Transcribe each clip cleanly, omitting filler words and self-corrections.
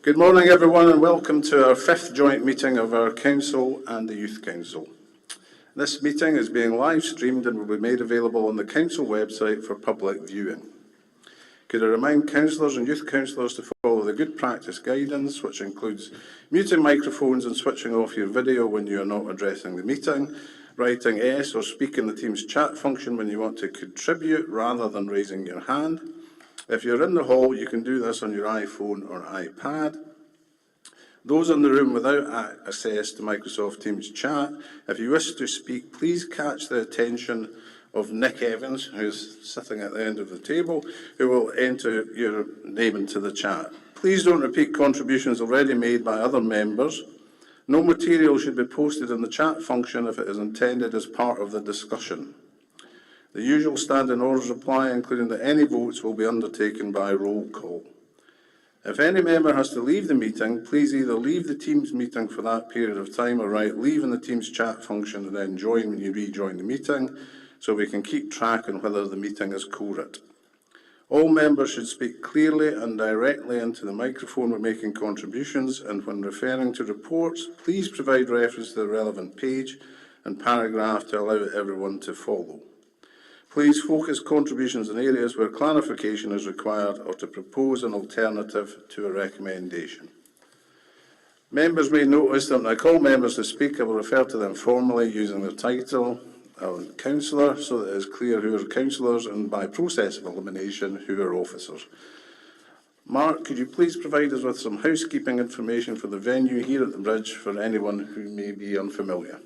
Good morning everyone and welcome to our fifth joint meeting of our Council and the Youth Council. This meeting is being live streamed and will be made available on the Council website for public viewing. Could I remind councillors and youth councillors to follow the good practice guidance, which includes muting microphones and switching off your video when you are not addressing the meeting, writing S or speak in the Teams chat function when you want to contribute rather than raising your hand. If you're in the hall, you can do this on your iPhone or iPad. Those in the room without access to Microsoft Teams chat, if you wish to speak, please catch the attention of Nick Evans, who's sitting at the end of the table, who will enter your name into the chat. Please don't repeat contributions already made by other members. No material should be posted in the chat function if it is intended as part of the discussion. The usual standing orders apply, including that any votes will be undertaken by roll call. If any member has to leave the meeting, please either leave the Teams meeting for that period of time or write leave in the Teams chat function and then join when you rejoin the meeting, so we can keep track on whether the meeting is quorate. All members should speak clearly and directly into the microphone when making contributions, and when referring to reports, please provide reference to the relevant page and paragraph to allow everyone to follow. Please focus contributions in areas where clarification is required or to propose an alternative to a recommendation. Members may notice that when I call members to speak, I will refer to them formally using their title, councillor, so that it is clear who are councillors, and by process of elimination, who are officers. Mark, could you please provide us with some housekeeping information for the venue here at the Bridge for anyone who may be unfamiliar?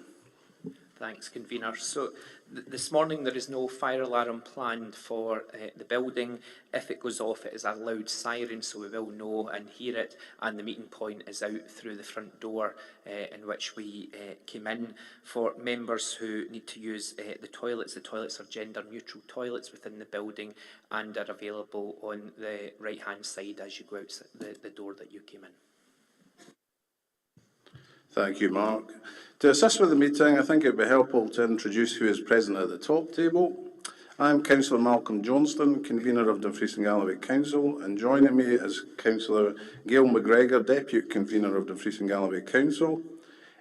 Thanks, Convener. So this morning there is no fire alarm planned for the building. If it goes off, it is a loud siren, so we will know and hear it, and the meeting point is out through the front door in which we came in. For members who need to use the toilets are gender-neutral toilets within the building and are available on the right-hand side as you go out the door that you came in. Thank you, Mark. To assist with the meeting, I think it would be helpful to introduce who is present at the top table. I am Councillor Malcolm Johnston, Convener of Dumfries and Galloway Council, and joining me is Councillor Gail McGregor, Deputy Convener of Dumfries and Galloway Council,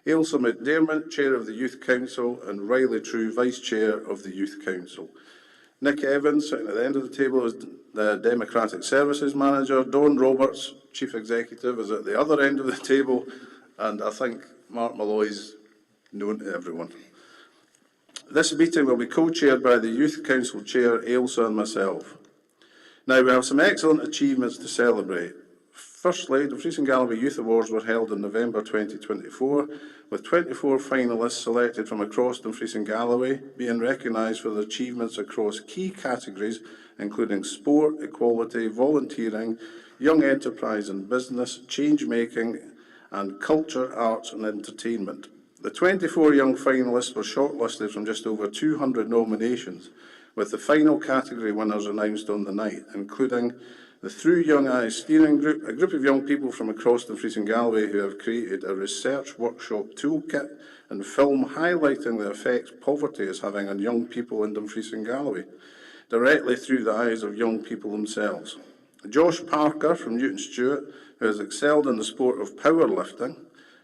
Ailsa McDermott, Chair of the Youth Council, and Riley True, Vice Chair of the Youth Council. Nick Evans, sitting at the end of the table, is the Democratic Services Manager. Dawn Roberts, Chief Executive, is at the other end of the table, and I think Mark Malloy is known to everyone. This meeting will be co-chaired by the Youth Council Chair, Ailsa, and myself. Now, we have some excellent achievements to celebrate. Firstly, the Dumfries and Galloway Youth Awards were held in November 2024, with 24 finalists selected from across Dumfries and Galloway being recognised for their achievements across key categories, including sport, equality, volunteering, young enterprise and business, change-making, and culture, arts and entertainment. The 24 young finalists were shortlisted from just over 200 nominations, with the final category winners announced on the night, including the Through Young Eyes Steering Group, a group of young people from across Dumfries and Galloway who have created a research workshop toolkit and film highlighting the effects poverty is having on young people in Dumfries and Galloway, directly through the eyes of young people themselves. Josh Parker from Newton Stewart, who has excelled in the sport of powerlifting,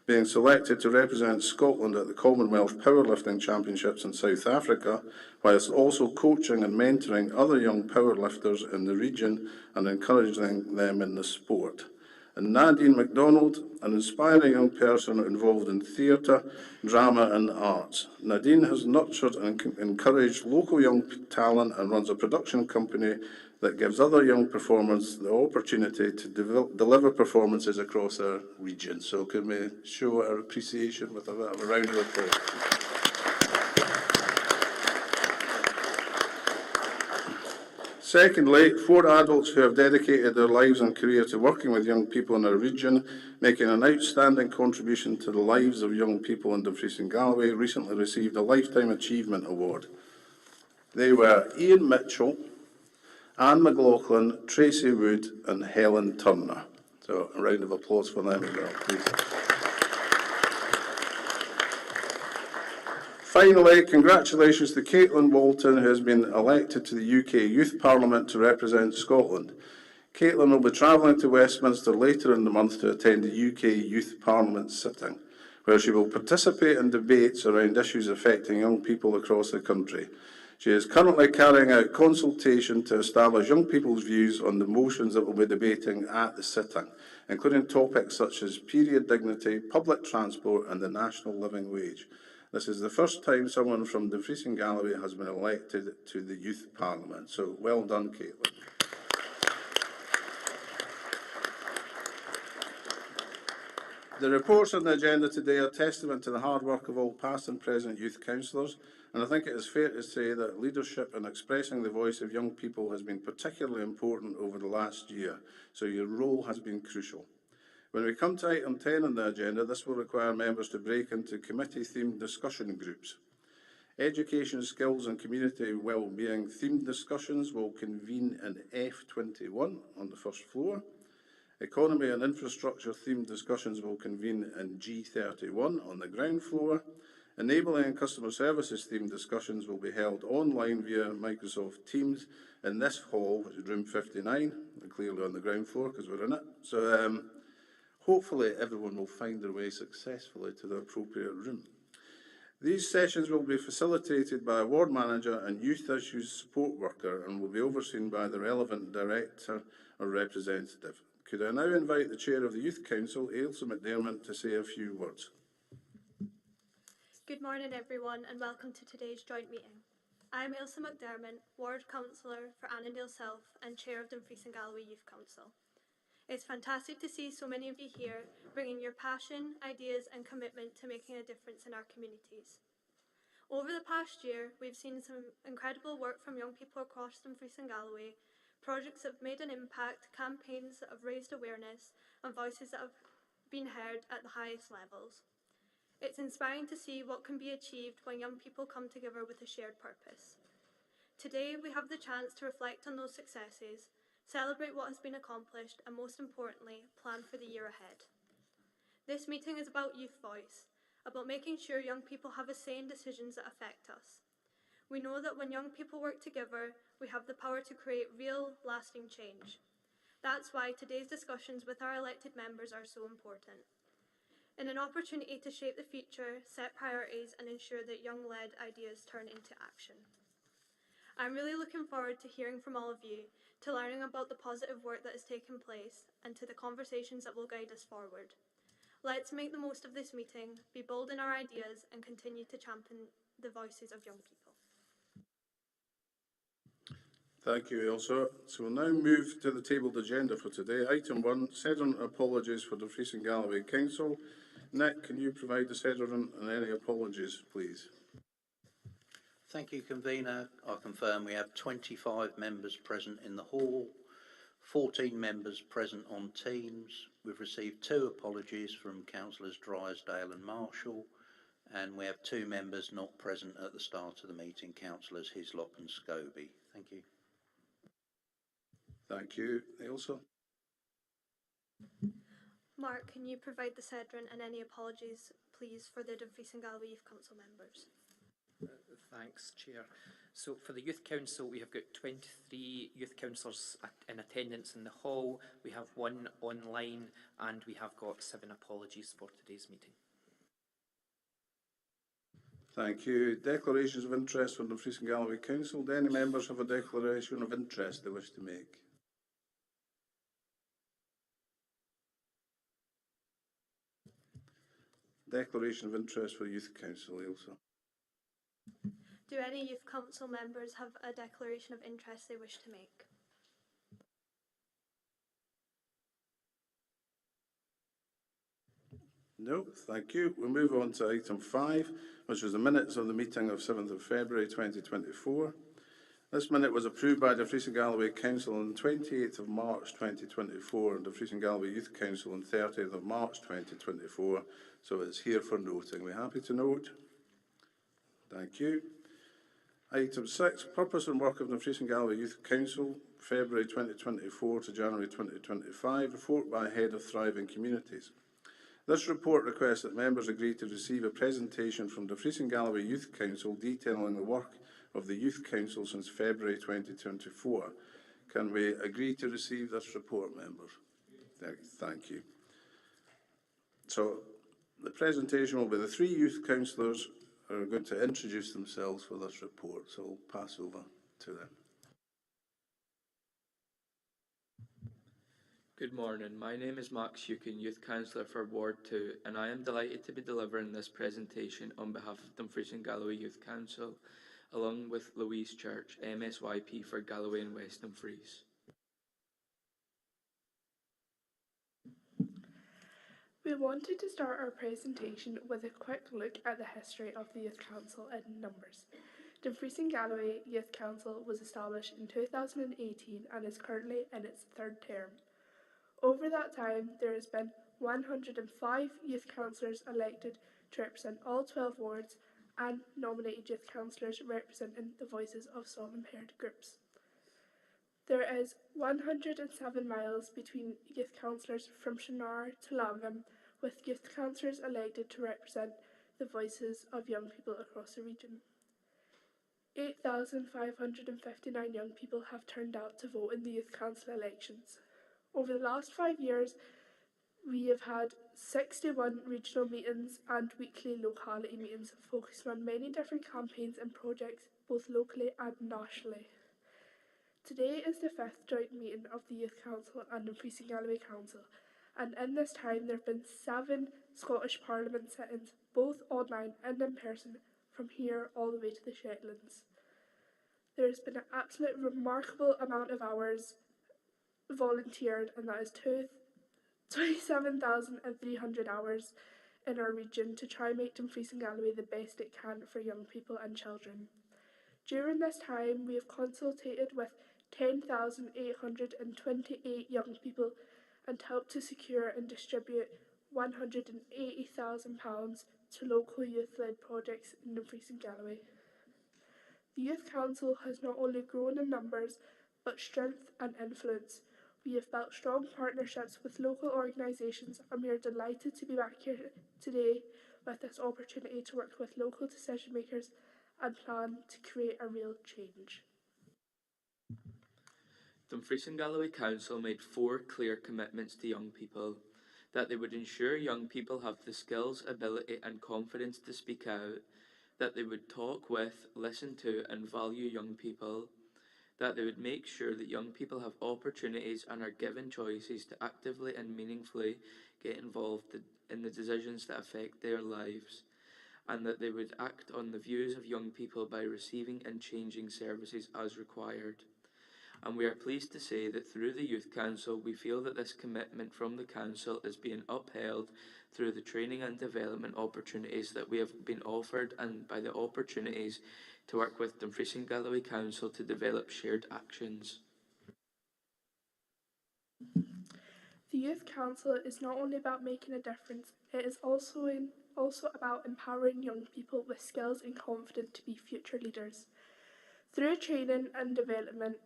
being selected to represent Scotland at the Commonwealth Powerlifting Championships in South Africa, whilst also coaching and mentoring other young powerlifters in the region and encouraging them in the sport. And Nadine MacDonald, an inspiring young person involved in theatre, drama and arts. Nadine has nurtured and encouraged local young talent and runs a production company that gives other young performers the opportunity to deliver performances across our region. So can we show our appreciation with a bit of a round of applause? Secondly, 4 adults who have dedicated their lives and career to working with young people in our region, making an outstanding contribution to the lives of young people in Dumfries and Galloway, recently received a Lifetime Achievement Award. They were Ian Mitchell, Anne McLaughlin, Tracy Wood and Helen Turner. So a round of applause for them as well, please. Finally, congratulations to Caitlin Walton, who has been elected to the UK Youth Parliament to represent Scotland. Caitlin will be travelling to Westminster later in the month to attend the UK Youth Parliament sitting, where she will participate in debates around issues affecting young people across the country. She is currently carrying out consultation to establish young people's views on the motions that we'll be debating at the sitting, including topics such as period dignity, public transport and the national living wage. This is the first time someone from Dumfries and Galloway has been elected to the Youth Parliament, so well done, Caitlin. The reports on the agenda today are testament to the hard work of all past and present youth councillors, and I think it is fair to say that leadership in expressing the voice of young people has been particularly important over the last year, so your role has been crucial. When we come to item 10 on the agenda, this will require members to break into committee-themed discussion groups. Education, skills and community wellbeing themed discussions will convene in F21 on the first floor. Economy and infrastructure themed discussions will convene in G31 on the ground floor. Enabling and customer services themed discussions will be held online via Microsoft Teams in this hall, which is room 59, and clearly on the ground floor because we're in it. So hopefully everyone will find their way successfully to the appropriate room. These sessions will be facilitated by a ward manager and youth issues support worker and will be overseen by the relevant director or representative. Could I now invite the Chair of the Youth Council, Ailsa McDermott, to say a few words. Good morning everyone and welcome to today's joint meeting. I'm Ailsa McDermott, Ward Councillor for Annandale South and Chair of Dumfries and Galloway Youth Council. It's fantastic to see so many of you here bringing your passion, ideas and commitment to making a difference in our communities. Over the past year, we've seen some incredible work from young people across Dumfries and Galloway, projects that have made an impact, campaigns that have raised awareness and voices that have been heard at the highest levels. It's inspiring to see what can be achieved when young people come together with a shared purpose. Today we have the chance to reflect on those successes, celebrate what has been accomplished and most importantly, plan for the year ahead. This meeting is about youth voice, about making sure young people have a say in decisions that affect us. We know that when young people work together, we have the power to create real, lasting change. That's why today's discussions with our elected members are so important. In an opportunity to shape the future, set priorities and ensure that young-led ideas turn into action. I'm really looking forward to hearing from all of you, to learning about the positive work that has taken place and to the conversations that will guide us forward. Let's make the most of this meeting, be bold in our ideas and continue to champion the voices of young people. Thank you, Ailsa. So we'll now move to the tabled agenda for today. Item 1, Sedron apologies for Dumfries and Galloway Council. Nick, can you provide the Sedron and any apologies, please? Thank you, Convener. I confirm we have 25 members present in the hall, 14 members present on Teams. We've received 2 apologies from Councillors Drysdale and Marshall, and we have 2 members not present at the start of the meeting, Councillors Hislop and Scobie. Thank you. Thank you, Ailsa. Mark, can you provide the Sedron and any apologies, please, for the Dumfries and Galloway Youth Council members? Thanks, Chair. So for the Youth Council, we have got 23 youth councillors in attendance in the hall. We have 1 online and we have got 7 apologies for today's meeting. Thank you. Declarations of interest from the Dumfries and Galloway Council. Do any members have a declaration of interest they wish to make? Declaration of interest for Youth Council, Ailsa. Do any Youth Council members have a declaration of interest they wish to make? No, thank you. We'll move on to item 5, which was the minutes of the meeting of 7th of February 2024. This minute was approved by the Dumfries and Galloway Council on 28th of March 2024 and the Dumfries and Galloway Youth Council on 30th of March 2024, so it's here for noting. We're happy to note. Thank you. Item 6, purpose and work of the Dumfries and Galloway Youth Council, February 2024 to January 2025, report by Head of Thriving Communities. This report requests that members agree to receive a presentation from the Dumfries and Galloway Youth Council detailing the work of the Youth Council since February 2024. Can we agree to receive this report, members? Thank you. So the presentation will be the three youth councillors who are going to introduce themselves for this report. So I'll pass over to them. Good morning. My name is Max Hukin, Youth Councillor for Ward 2, and I am delighted to be delivering this presentation on behalf of Dumfries and Galloway Youth Council, along with Louise Church, MSYP for Galloway and West Dumfries. We wanted to start our presentation with a quick look at the history of the Youth Council in numbers. Dumfries and Galloway Youth Council was established in 2018 and is currently in its third term. Over that time, there has been 105 youth councillors elected to represent all 12 wards and nominated youth councillors representing the voices of some impaired groups. There is 107 miles between youth councillors from Shannar to Langham, with youth councillors elected to represent the voices of young people across the region. 8,559 young people have turned out to vote in the youth council elections. Over the last 5 years, we have had 61 regional meetings and weekly locality meetings focusing on many different campaigns and projects, both locally and nationally. Today is the 5th joint meeting of the Youth Council and Dumfries and Galloway Council, and in this time there have been 7 Scottish Parliament sittings, both online and in person, from here all the way to the Shetlands. There has been an absolute remarkable amount of hours volunteered, and that is 27,300 hours in our region to try and make Dumfries and Galloway the best it can for young people and children. During this time, we have consulted with 10,828 young people and helped to secure and distribute £180,000 to local youth-led projects in Dumfries and Galloway. The Youth Council has not only grown in numbers, but strength and influence. We have built strong partnerships with local organisations, and we are delighted to be back here today with this opportunity to work with local decision makers and plan to create a real change. Dumfries and Galloway Council made 4 clear commitments to young people: that they would ensure young people have the skills, ability and confidence to speak out, that they would talk with, listen to and value young people, that they would make sure that young people have opportunities and are given choices to actively and meaningfully get involved in the decisions that affect their lives, and that they would act on the views of young people by receiving and changing services as required. And we are pleased to say that through the Youth Council, we feel that this commitment from the Council is being upheld through the training and development opportunities that we have been offered, and by the opportunities to work with Dumfries and Galloway Council to develop shared actions. The Youth Council is not only about making a difference, it is also about empowering young people with skills and confidence to be future leaders. Through training and development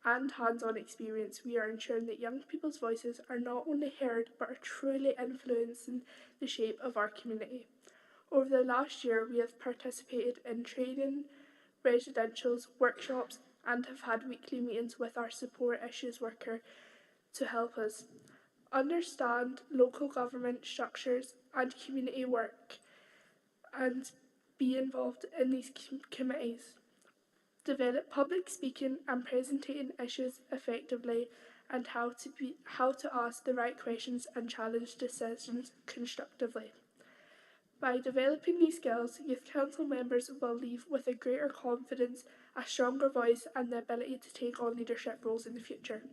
and hands-on experience, we are ensuring that young people's voices are not only heard but are truly influencing the shape of our community. Over the last year, we have participated in training, residentials, workshops, and have had weekly meetings with our support issues worker to help us understand local government structures and community work and be involved in these committees, develop public speaking and presenting issues effectively, and how to ask the right questions and challenge decisions constructively. By developing these skills, Youth Council members will leave with a greater confidence, a stronger voice and the ability to take on leadership roles in the future.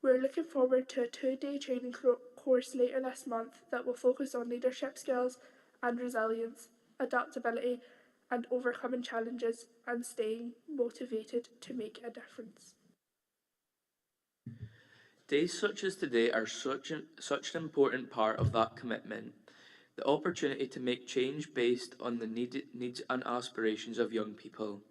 We're looking forward to a 2-day training course later this month that will focus on leadership skills and resilience, adaptability and overcoming challenges and staying motivated to make a difference. Days such as today are such an important part of that commitment. The opportunity to make change based on the needs and aspirations of young people.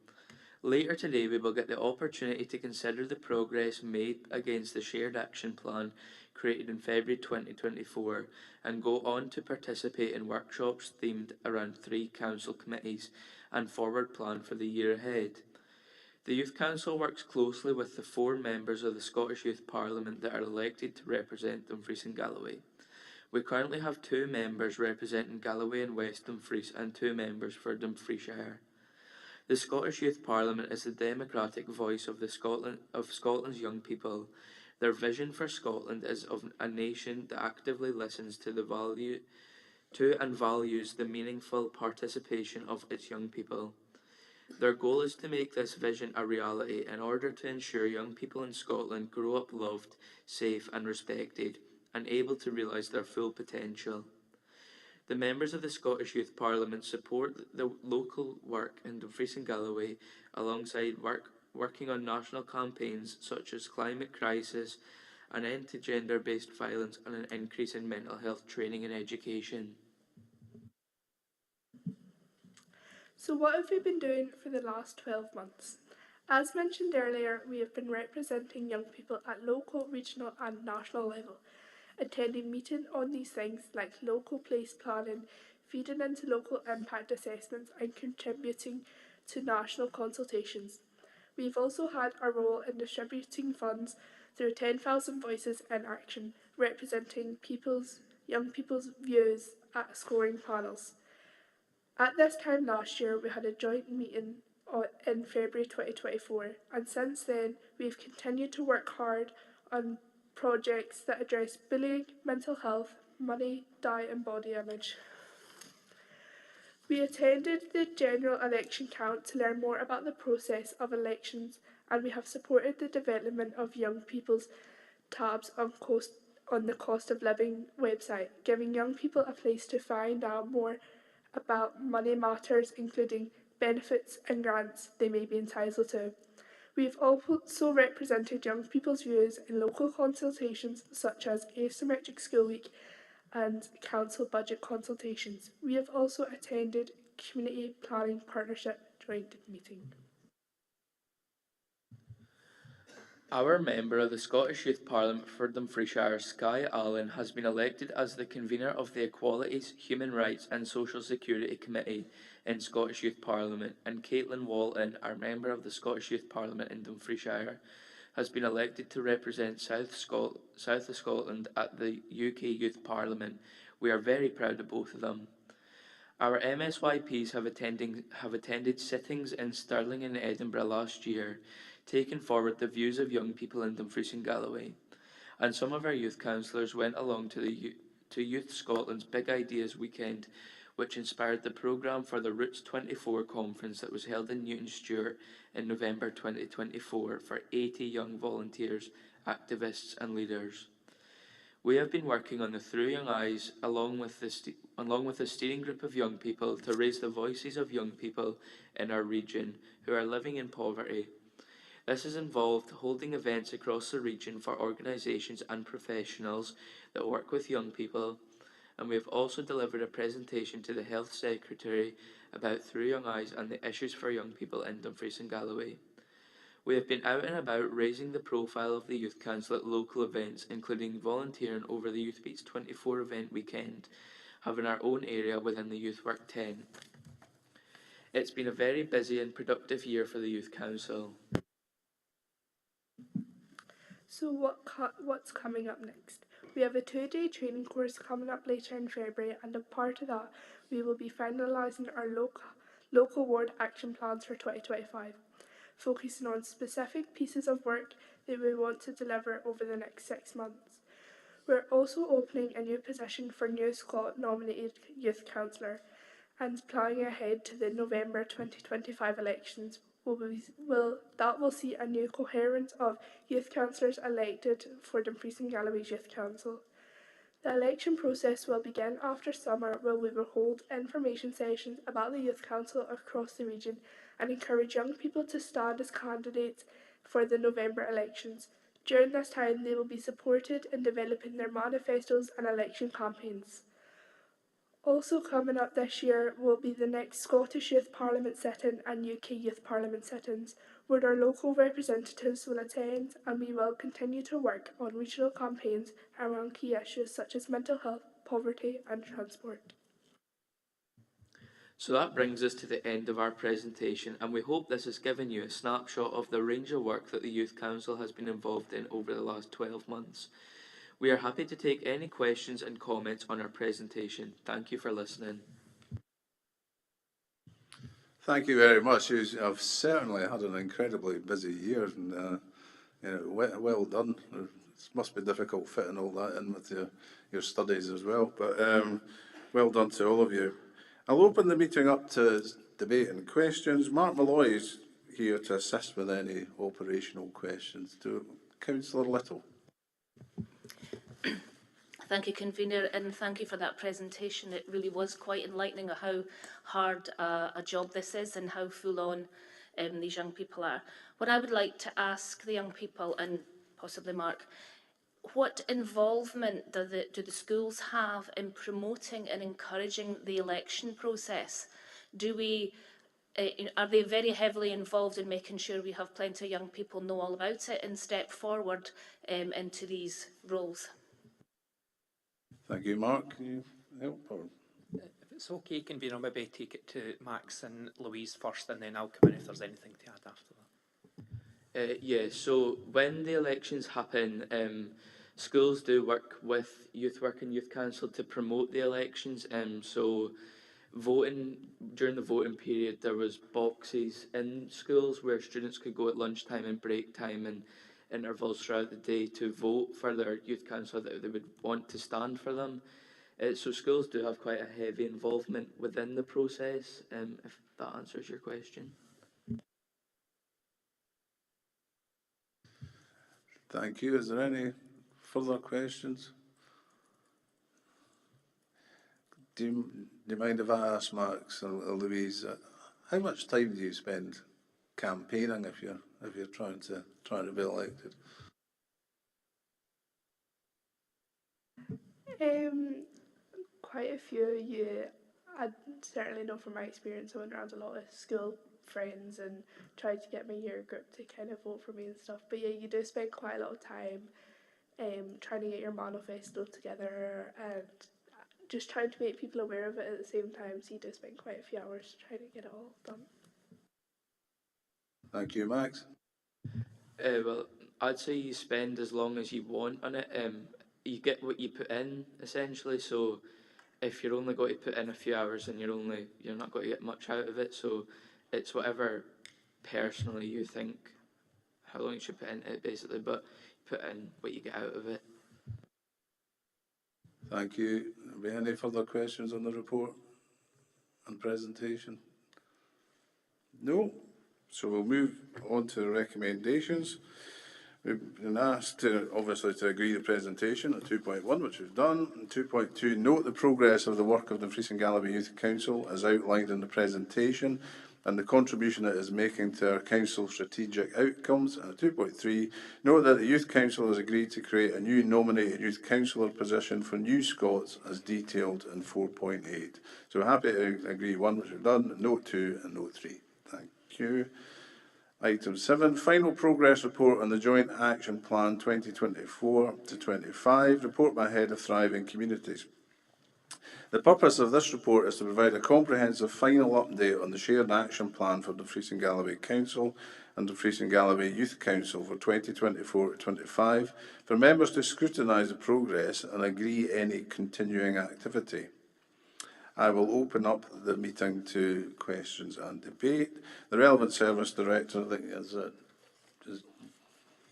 Later today, we will get the opportunity to consider the progress made against the Shared Action Plan created in February 2024 and go on to participate in workshops themed around 3 council committees and forward plan for the year ahead. The Youth Council works closely with the 4 members of the Scottish Youth Parliament that are elected to represent Dumfries and Galloway. We currently have 2 members representing Galloway and West Dumfries and 2 members for Dumfriesshire. The Scottish Youth Parliament is the democratic voice of Scotland's young people. Their vision for Scotland is of a nation that actively listens to and values the meaningful participation of its young people. Their goal is to make this vision a reality in order to ensure young people in Scotland grow up loved, safe and respected, and able to realise their full potential. The members of the Scottish Youth Parliament support the local work in Dumfries and Galloway alongside working on national campaigns such as climate crisis, an end to gender-based violence and an increase in mental health training and education. So what have we been doing for the last 12 months? As mentioned earlier, we have been representing young people at local, regional and national level, attending meetings on these things like local place planning, feeding into local impact assessments and contributing to national consultations. We've also had a role in distributing funds through 10,000 Voices in Action, representing young people's views at scoring panels. At this time last year, we had a joint meeting in February 2024, and since then, we've continued to work hard on projects that address bullying, mental health, money, diet and body image. We attended the general election count to learn more about the process of elections, and we have supported the development of young people's tabs on the cost of living website, giving young people a place to find out more about money matters, including benefits and grants they may be entitled to. We've also represented young people's views in local consultations such as Asymmetric School Week and council budget consultations. We have also attended Community Planning Partnership joint meeting. Our member of the Scottish Youth Parliament for Dumfriesshire, Skye Allen, has been elected as the convener of the Equalities, Human Rights and Social Security Committee in Scottish Youth Parliament, and Caitlin Walton, our member of the Scottish Youth Parliament in Dumfriesshire, has been elected to represent South of Scotland at the UK Youth Parliament. We are very proud of both of them. Our MSYPs have attended sittings in Stirling and Edinburgh last year, taking forward the views of young people in Dumfries and Galloway, and some of our youth councillors went along to Youth Scotland's Big Ideas Weekend, which inspired the programme for the Roots 24 conference that was held in Newton Stewart in November 2024 for 80 young volunteers, activists and leaders. We have been working on the Through Young Eyes along with a steering group of young people to raise the voices of young people in our region who are living in poverty. This has involved holding events across the region for organisations and professionals that work with young people, and we have also delivered a presentation to the Health Secretary about Through Young Eyes and the issues for young people in Dumfries and Galloway. We have been out and about raising the profile of the Youth Council at local events, including volunteering over the Youth Beats 24 event weekend, having our own area within the Youth Work 10. It's been a very busy and productive year for the Youth Council. So what's coming up next? We have a 2-day training course coming up later in February, and as part of that, we will be finalising our local ward action plans for 2025, focusing on specific pieces of work that we want to deliver over the next 6 months. We're also opening a new position for New Scot nominated youth councillor, and planning ahead to the November 2025 elections that will see a new coherence of youth councillors elected for Dumfries and Galloway's Youth Council. The election process will begin after summer, where we will hold information sessions about the Youth Council across the region and encourage young people to stand as candidates for the November elections. During this time, they will be supported in developing their manifestos and election campaigns. Also coming up this year will be the next Scottish Youth Parliament sit-in and UK Youth Parliament sit-ins, where our local representatives will attend, and we will continue to work on regional campaigns around key issues such as mental health, poverty and transport. So that brings us to the end of our presentation, and we hope this has given you a snapshot of the range of work that the Youth Council has been involved in over the last 12 months. We are happy to take any questions and comments on our presentation. Thank you for listening. Thank you very much. I've certainly had an incredibly busy year, and well done. It must be difficult fitting all that in with your studies as well, but well done to all of you. I'll open the meeting up to debate and questions. Mark Malloy is here to assist with any operational questions. To Councillor Little. Thank you, Convener, and thank you for that presentation. It really was quite enlightening of how hard a job this is and how full on these young people are. What I would like to ask the young people, and possibly Mark, what involvement do the schools have in promoting and encouraging the election process? Are they very heavily involved in making sure we have plenty of young people know all about it and step forward into these roles? Thank you, Mark. Can you help? If it's okay, Convener, maybe take it to Max and Louise first, and then I'll come in if there's anything to add after that. Yeah, so when the elections happen, schools do work with Youth Work and Youth Council to promote the elections. So during the voting period, there was boxes in schools where students could go at lunchtime and break time and intervals throughout the day to vote for their youth councillor that they would want to stand for them. So schools do have quite a heavy involvement within the process, if that answers your question. Thank you. Is there any further questions? Do you mind if I ask Max or Louise, how much time do you spend campaigning if you're trying to be elected? Quite a few. I certainly know from my experience, I went around a lot of school friends and tried to get my year group to kind of vote for me and stuff. But yeah, you do spend quite a lot of time trying to get your manifesto together and just trying to make people aware of it at the same time. So you do spend quite a few hours trying to get it all done. Thank you, Max. Well, I'd say you spend as long as you want on it. You get what you put in, essentially. So if you're only going to put in a few hours, and you're not going to get much out of it. So it's whatever personally you think how long you should put into it, basically. But put in what you get out of it. Thank you. Are there any further questions on the report and presentation? No? So we'll move on to the recommendations. We've been asked obviously to agree the presentation at 2.1, which we've done. And 2.2, note the progress of the work of the Dumfries and Galloway Youth Council as outlined in the presentation and the contribution it is making to our council strategic outcomes. And 2.3, note that the Youth Council has agreed to create a new nominated youth councillor position for New Scots as detailed in 4.8. So we're happy to agree 1, which we've done, note 2 and note 3. Thank you. Item 7, final progress report on the Joint Action Plan 2024 to 25, report by Head of Thriving Communities. The purpose of this report is to provide a comprehensive final update on the shared action plan for Dumfries and Galloway Council and Dumfries and Galloway Youth Council for 2024 to 25 for members to scrutinise the progress and agree any continuing activity. I will open up the meeting to questions and debate. The relevant service director, I think, is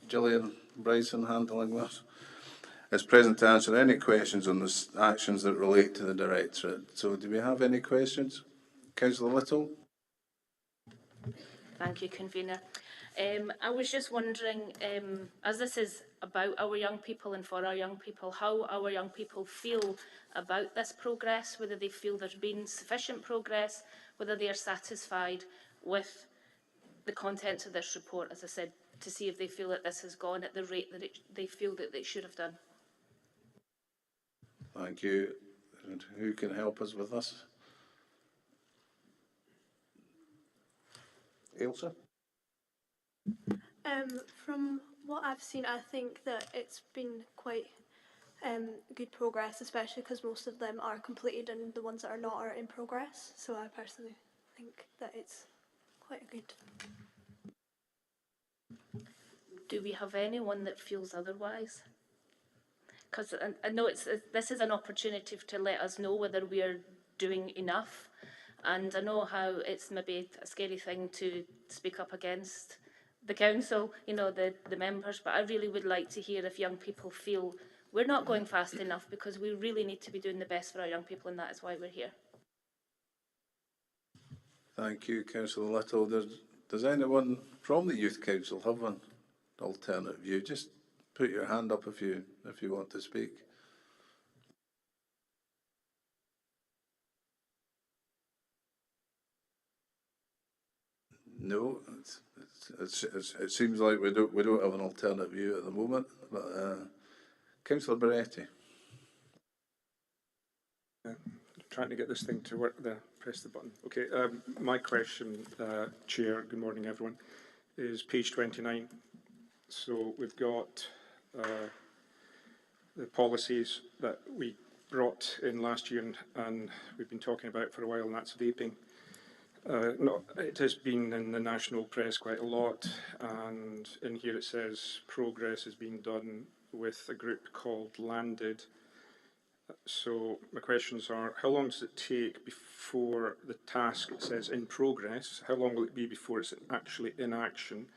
Gillian Bryson handling this, is present to answer any questions on the actions that relate to the directorate. So do we have any questions? Councillor Little? Thank you, Convener. I was just wondering, as this is about our young people and for our young people, how our young people feel about this progress, whether they feel there's been sufficient progress, whether they are satisfied with the contents of this report, as I said, to see if they feel that this has gone at the rate that they feel that it should have done. Thank you. And who can help us with this? Ailsa? From what I've seen, I think that it's been quite good progress, especially because most of them are completed and the ones that are not are in progress. So I personally think that it's quite a good. Do we have anyone that feels otherwise? Because I know this is an opportunity to let us know whether we are doing enough. And I know how it's maybe a scary thing to speak up against the council, you know, the members, but I really would like to hear if young people feel we're not going fast enough, because we really need to be doing the best for our young people, and that is why we're here. Thank you, Councillor Little. Does anyone from the Youth Council have an alternate view? Just put your hand up if you want to speak. No, it seems like we don't have an alternate view at the moment. But Councillor Beretti. Trying to get this thing to work there. Press the button. Okay, my question, Chair, good morning everyone, is page 29. So we've got the policies that we brought in last year and we've been talking about for a while, and that's vaping. It has been in the national press quite a lot, and in here it says progress is being done with a group called Landed. So my questions are, how long does it take before the task, it says in progress, how long will it be before it's actually in action?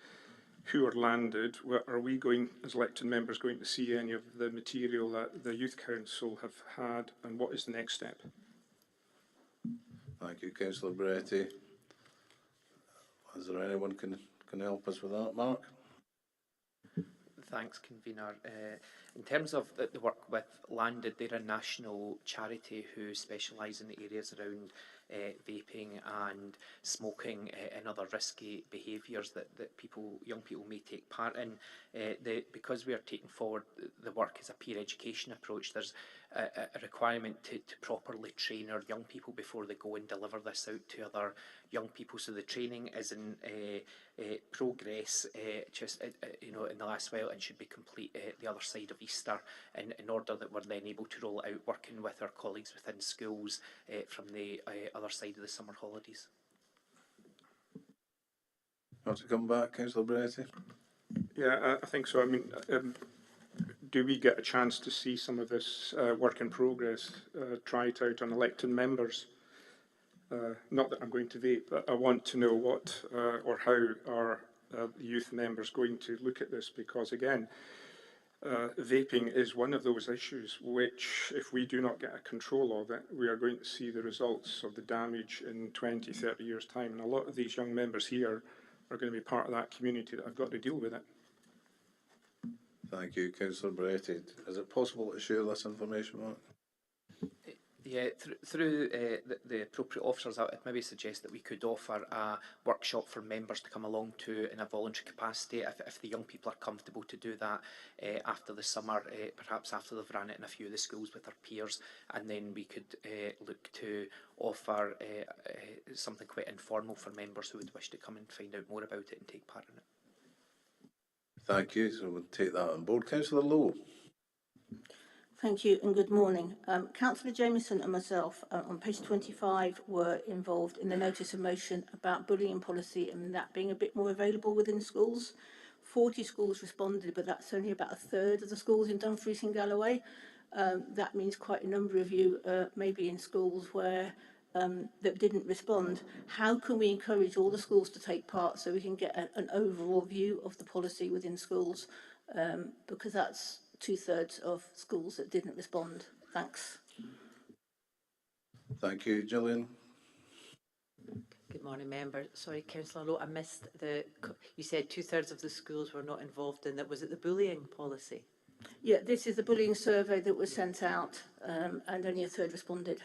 Who are Landed? Are we going, as elected members, going to see any of the material that the Youth Council have had, and what is the next step? Thank you, Councillor Beretti. Is there anyone can help us with that, Mark? Thanks, Convener. In terms of the work with Landed, they're a national charity who specialise in the areas around vaping and smoking and other risky behaviours that young people may take part in. Because we are taking forward the work as a peer education approach, there's a requirement to properly train our young people before they go and deliver this out to other young people. So the training is in progress, in the last while, and should be complete the other side of Easter, in order that we're then able to roll it out, working with our colleagues within schools from the other side of the summer holidays. Want to come back, Councillor Beretti? Yeah, I think so. I mean, do we get a chance to see some of this work in progress, try it out on elected members? Not that I'm going to vape, but I want to know what or how are the youth members going to look at this, because again, vaping is one of those issues which, if we do not get a control of it, we are going to see the results of the damage in 20, 30 years' time. And a lot of these young members here are going to be part of that community that have got to deal with it. Thank you, Councillor Beretti. Is it possible to share this information, Mark? Yeah, through the appropriate officers, I'd maybe suggest that we could offer a workshop for members to come along to in a voluntary capacity, if the young people are comfortable to do that after the summer, perhaps after they've ran it in a few of the schools with their peers, and then we could look to offer something quite informal for members who would wish to come and find out more about it and take part in it. Thank you. So we'll take that on board. Councillor Lowe. Thank you and good morning. Councillor Jamieson and myself on page 25 were involved in the notice of motion about bullying policy and that being a bit more available within schools. 40 schools responded, but that's only about a third of the schools in Dumfries and Galloway. That means quite a number of you maybe in schools where that didn't respond. How can we encourage all the schools to take part so we can get an overall view of the policy within schools? Because that's 2/3 of schools that didn't respond. Thanks. Thank you, Gillian. Good morning, member. Sorry, Councillor Lowe, I missed you said 2/3 of the schools were not involved in that. Was it the bullying policy? Yeah, this is the bullying survey that was sent out and only a third responded.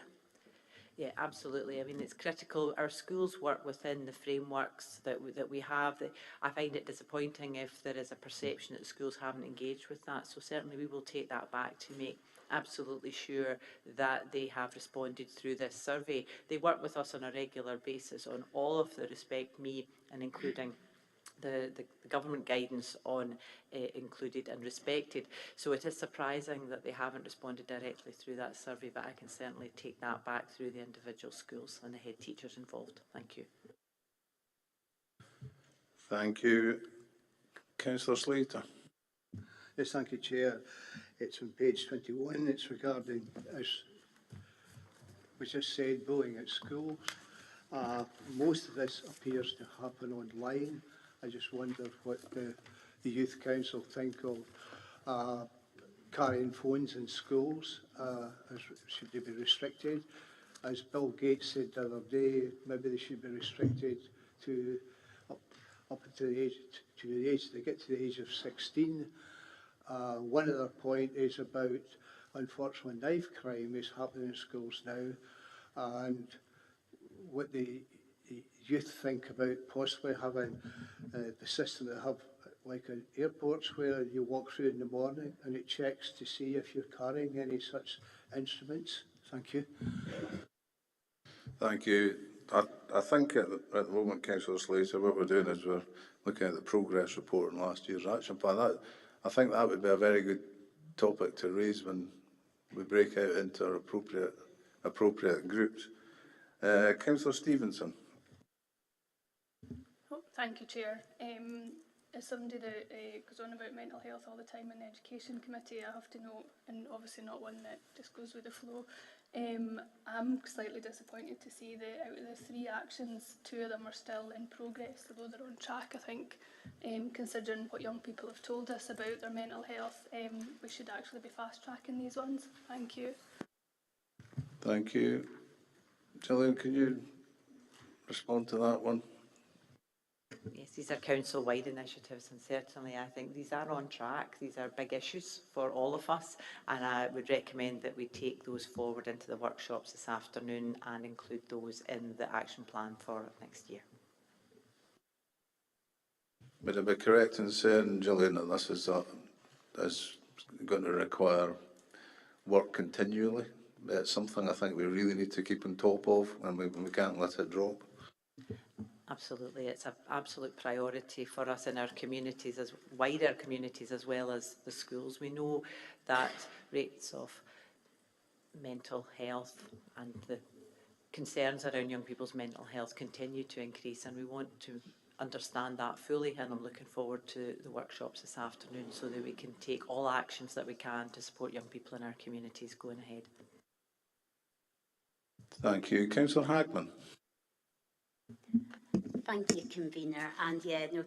Yeah, absolutely. I mean, it's critical. Our schools work within the frameworks that we have. I find it disappointing if there is a perception that schools haven't engaged with that. So certainly we will take that back to make absolutely sure that they have responded through this survey. They work with us on a regular basis on all of the Respect Me and including the government guidance on included and respected. So it is surprising that they haven't responded directly through that survey, but I can certainly take that back through the individual schools and the head teachers involved. Thank you. Thank you. Councillor Slater. Yes, thank you, Chair. It's on page 21. It's regarding, as was just said, bullying at schools. Most of this appears to happen online. I just wonder what the Youth Council think of carrying phones in schools. Should they be restricted? As Bill Gates said the other day, maybe they should be restricted to up to the age they get to the age of 16. One other point is about, unfortunately, knife crime is happening in schools now, and what the youth think about possibly having the system that have like in airports where you walk through in the morning and it checks to see if you're carrying any such instruments. Thank you. Thank you. I think at the moment, Councillor Slater, what we're doing is we're looking at the progress report on last year's action plan. I think that would be a very good topic to raise when we break out into our appropriate groups. Councillor Stevenson. Oh, thank you, Chair. As somebody that goes on about mental health all the time in the Education Committee, I have to note, and obviously not one that just goes with the flow, I'm slightly disappointed to see that out of the 3 actions, 2 of them are still in progress, although they're on track. I think, considering what young people have told us about their mental health, we should actually be fast-tracking these ones. Thank you. Thank you. Gillian, can you respond to that one? Yes, these are council-wide initiatives, and certainly I think these are on track. These are big issues for all of us, and I would recommend that we take those forward into the workshops this afternoon and include those in the action plan for next year. Would it be correct in saying, Gillian, that this is going to require work continually? It's something I think we really need to keep on top of, and we can't let it drop. Absolutely, it's an absolute priority for us in our communities, as wider communities as well as the schools. We know that rates of mental health and the concerns around young people's mental health continue to increase, and we want to understand that fully, and I'm looking forward to the workshops this afternoon so that we can take all actions that we can to support young people in our communities going ahead. Thank you. Councillor Hagman. Thank you, Convener, and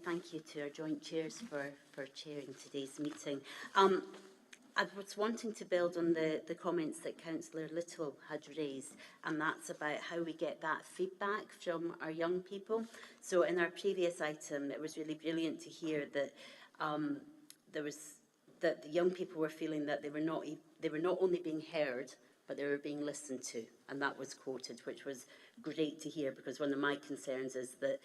thank you to our joint chairs for chairing today's meeting. I was wanting to build on the comments that Councillor Little had raised, and that's about how we get that feedback from our young people. So in our previous item, it was really brilliant to hear that that the young people were feeling that they were not only being heard, but they were being listened to, and that was quoted, which was great to hear, because one of my concerns is that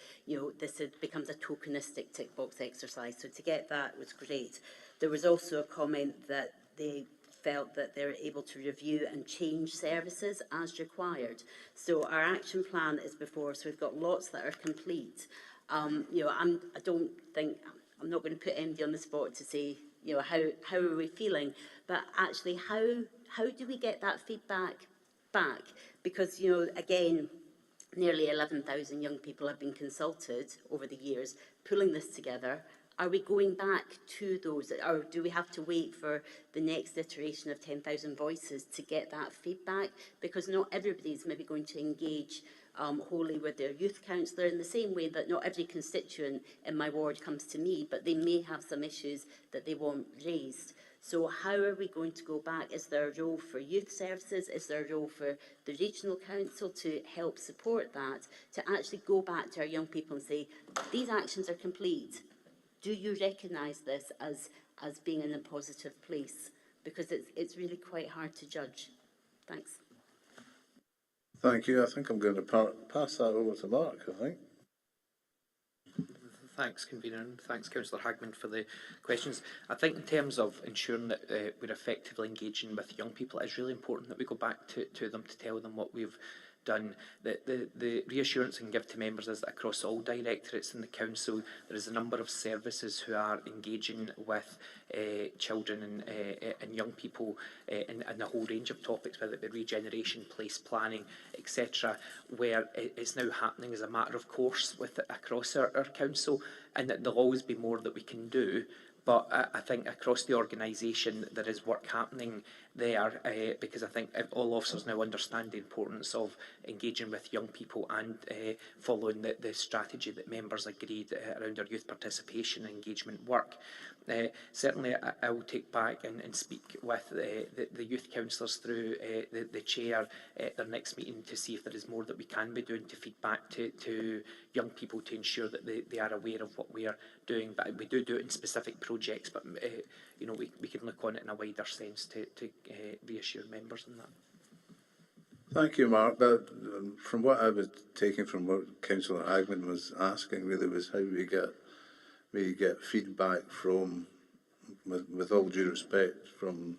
this becomes a tokenistic tick box exercise. So to get that was great. There was also a comment that they felt that they're able to review and change services as required. So our action plan is before us. We've got lots that are complete. I'm not going to put anybody on the spot to say how are we feeling, but actually how do we get that feedback back? Because again, nearly 11,000 young people have been consulted over the years, pulling this together. Are we going back to those, or do we have to wait for the next iteration of 10,000 voices to get that feedback? Because not everybody's maybe going to engage wholly with their youth counsellor, in the same way that not every constituent in my ward comes to me, but they may have some issues that they want raised. So how are we going to go back? Is there a role for youth services? Is there a role for the regional council to help support that, to actually go back to our young people and say, these actions are complete. Do you recognise this as being in a positive place? Because it's really quite hard to judge. Thanks. Thank you. I think I'm going to pass that over to Mark, I think. Thanks, Convener, and thanks, Councillor Hagman, for the questions. I think in terms of ensuring that we're effectively engaging with young people, it's really important that we go back to them to tell them what we've done. The reassurance I can give to members is that across all directorates in the council there is a number of services who are engaging with children and young people in a whole range of topics, whether it be regeneration, place planning, etc., where it's now happening as a matter of course across our council, and that there'll always be more that we can do. But I think across the organisation there is work happening there, because I think all officers now understand the importance of engaging with young people and following the strategy that members agreed around our youth participation and engagement work. Certainly I will take back and speak with the youth councillors through the chair at their next meeting to see if there is more that we can be doing to feed back to young people to ensure that they are aware of what we are doing. But we do it in specific projects, but you know, we can look on it in a wider sense to reassure members on that. Thank you, Mark. But from what I was taking from what Councillor Hagman was asking, really was how we get feedback from, with all due respect, from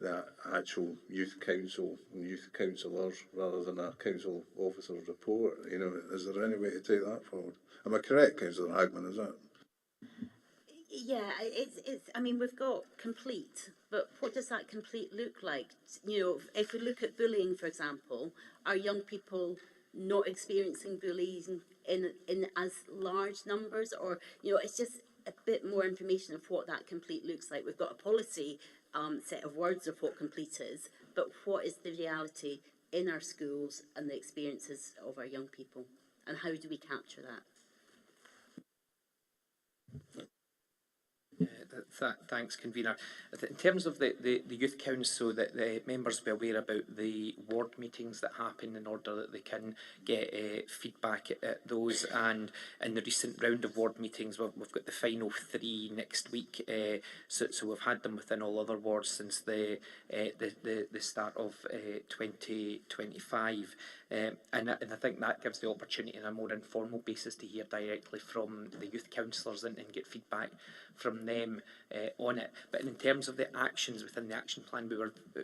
the actual youth council and youth councillors rather than a council officer's report. You know, is there any way to take that forward? Am I correct, Councillor Hagman? Is that? Yeah, it's. I mean, we've got complete, but what does that complete look like? You know, if we look at bullying, for example, are young people not experiencing bullying in as large numbers, or you know, it's just a bit more information of what that complete looks like. We've got a policy set of words of what complete is, but what is the reality in our schools and the experiences of our young people, and how do we capture that? Thanks, Convener. In terms of the Youth Council, that the members be aware about the ward meetings that happen in order that they can get feedback at those. And in the recent round of ward meetings, we've got the final 3 next week. So we've had them within all other wards since the start of 2025. And I think that gives the opportunity on a more informal basis to hear directly from the youth councillors and get feedback from them on it. But in terms of the actions within the action plan,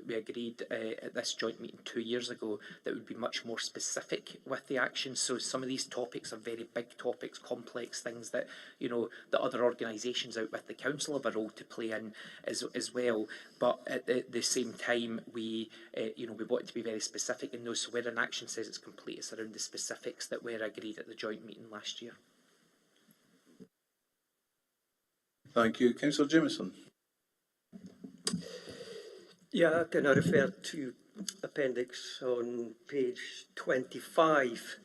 we agreed at this joint meeting 2 years ago that would be much more specific with the actions. So some of these topics are very big topics, complex things that, you know, the other organisations out with the council have a role to play in as well. But at the same time, we want to be very specific in those. So where an action says it's complete, it's around the specifics that were agreed at the joint meeting last year. Thank you. Councillor Jameson. Yeah, can I refer to appendix on page 25?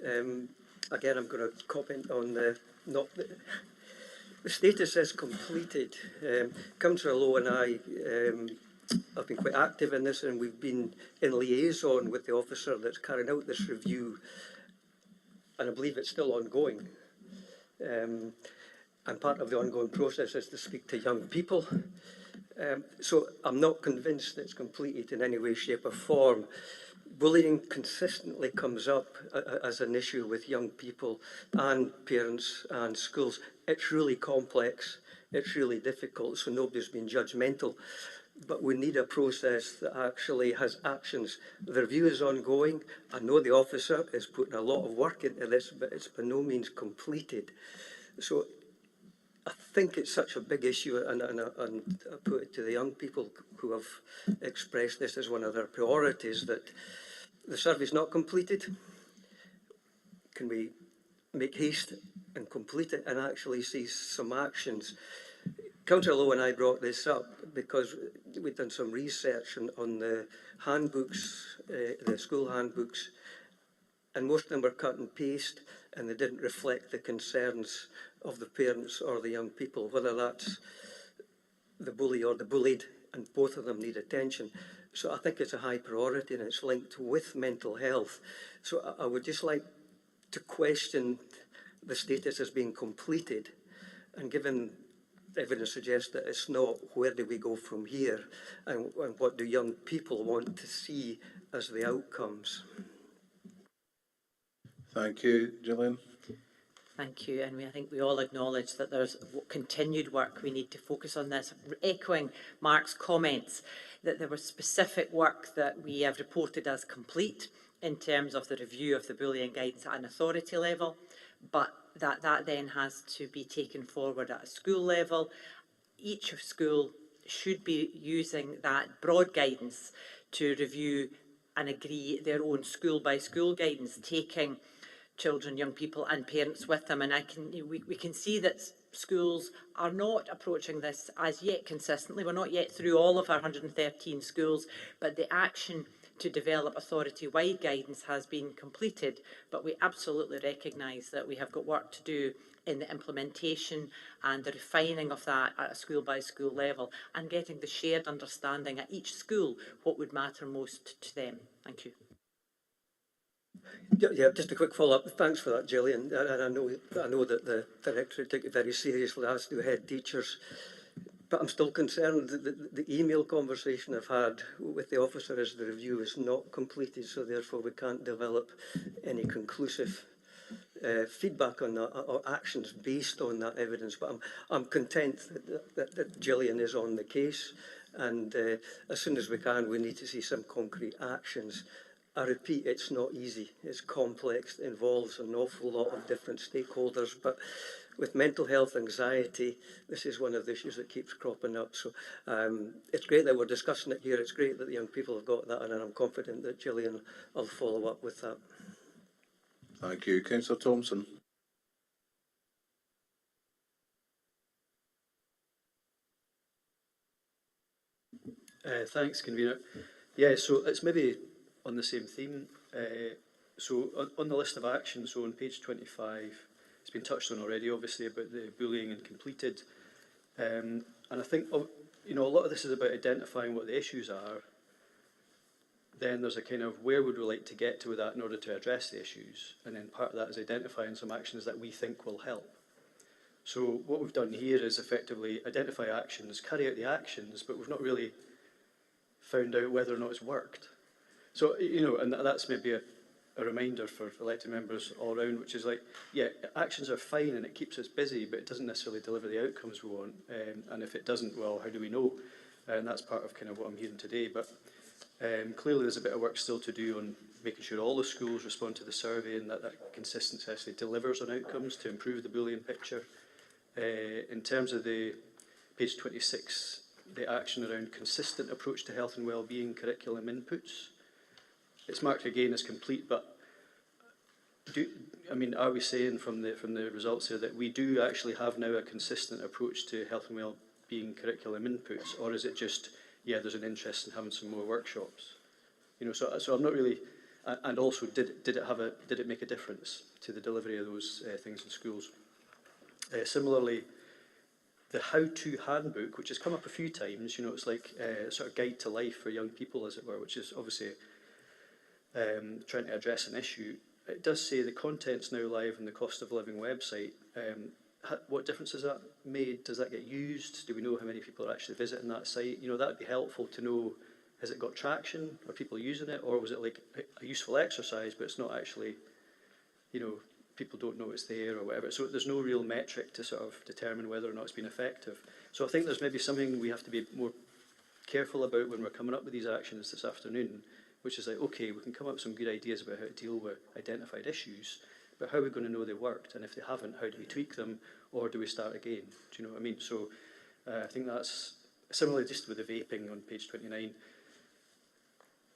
Again, I'm going to comment on the status is completed. Councillor Lowe and I have been quite active in this, and we've been in liaison with the officer that's carrying out this review, and I believe it's still ongoing. And part of the ongoing process is to speak to young people. So I'm not convinced it's completed in any way, shape or form. Bullying consistently comes up as an issue with young people and parents and schools. It's really complex, it's really difficult, so nobody's been judgmental. But we need a process that actually has actions. The review is ongoing. I know the officer is putting a lot of work into this, but it's by no means completed. So I think it's such a big issue, and I put it to the young people who have expressed this as one of their priorities, that the survey's not completed. Can we make haste and complete it and actually see some actions? Councillor Lowe and I brought this up because we've done some research on the handbooks, the school handbooks, and most of them were cut and paste, and they didn't reflect the concerns of the parents or the young people, whether that's the bully or the bullied, and both of them need attention. So I think it's a high priority, and it's linked with mental health. So I would just like to question the status as being completed, and given evidence suggests that it's not, where do we go from here, and what do young people want to see as the outcomes? Thank you. Gillian. Thank you, and I think we all acknowledge that there's continued work. We need to focus on this. Echoing Mark's comments, that there was specific work that we have reported as complete, in terms of the review of the bullying guidance at an authority level, but that then has to be taken forward at a school level. Each school should be using that broad guidance to review and agree their own school by school guidance, taking children, young people and parents with them. And we can see that schools are not approaching this as yet consistently. We're not yet through all of our 113 schools, but the action to develop authority-wide guidance has been completed. But we absolutely recognise that we have got work to do in the implementation and the refining of that at a school by school level, and getting the shared understanding at each school what would matter most to them. Thank you. Yeah, just a quick follow-up. Thanks for that, Gillian. And I know that the Directorate took it very seriously, as do head teachers. But I'm still concerned that the email conversation I've had with the officer is the review is not completed, so therefore we can't develop any conclusive feedback on that or actions based on that evidence. But I'm content that Gillian is on the case, and as soon as we can, we need to see some concrete actions. I repeat, it's not easy. It's complex. It involves an awful lot of different stakeholders. But with mental health anxiety, this is one of the issues that keeps cropping up. So it's great that we're discussing it here. It's great that the young people have got that, and I'm confident that Gillian will follow up with that. Thank you. Councillor Thompson. Thanks, Convener. Yeah, so it's maybe on the same theme. So on the list of actions, so on page 25, it's been touched on already, obviously, about the bullying and completed. And I think, you know, a lot of this is about identifying what the issues are. Then there's a kind of where would we like to get to with that in order to address the issues. And then part of that is identifying some actions that we think will help. So what we've done here is effectively identify actions, carry out the actions, but we've not really found out whether or not it's worked. So, you know, and that's maybe a reminder for elected members all around, which is like, yeah, actions are fine and it keeps us busy, but it doesn't necessarily deliver the outcomes we want. And if it doesn't, well, how do we know? And that's part of kind of what I'm hearing today. But clearly there's a bit of work still to do on making sure all the schools respond to the survey and that consistency actually delivers on outcomes to improve the bullying picture. In terms of the page 26, the action around consistent approach to health and wellbeing curriculum inputs, it's marked again as complete, but are we saying from the results here that we do actually have now a consistent approach to health and wellbeing curriculum inputs, or is it just, yeah, there's an interest in having some more workshops? You know, so I'm not really, and also did it make a difference to the delivery of those things in schools? Similarly, the how-to handbook, which has come up a few times, you know, it's like a sort of guide to life for young people, as it were, which is obviously trying to address an issue. It does say the content's now live on the Cost of Living website. What difference has that made? Does that get used? Do we know how many people are actually visiting that site? You know, that would be helpful to know, has it got traction? Are people using it? Or was it like a useful exercise, but it's not actually, you know, people don't know it's there or whatever. So there's no real metric to sort of determine whether or not it's been effective. So I think there's maybe something we have to be more careful about when we're coming up with these actions this afternoon, which is like, okay, we can come up with some good ideas about how to deal with identified issues, but how are we going to know they worked? And if they haven't, how do we tweak them, or do we start again? Do you know what I mean? So I think that's, similarly just with the vaping on page 29,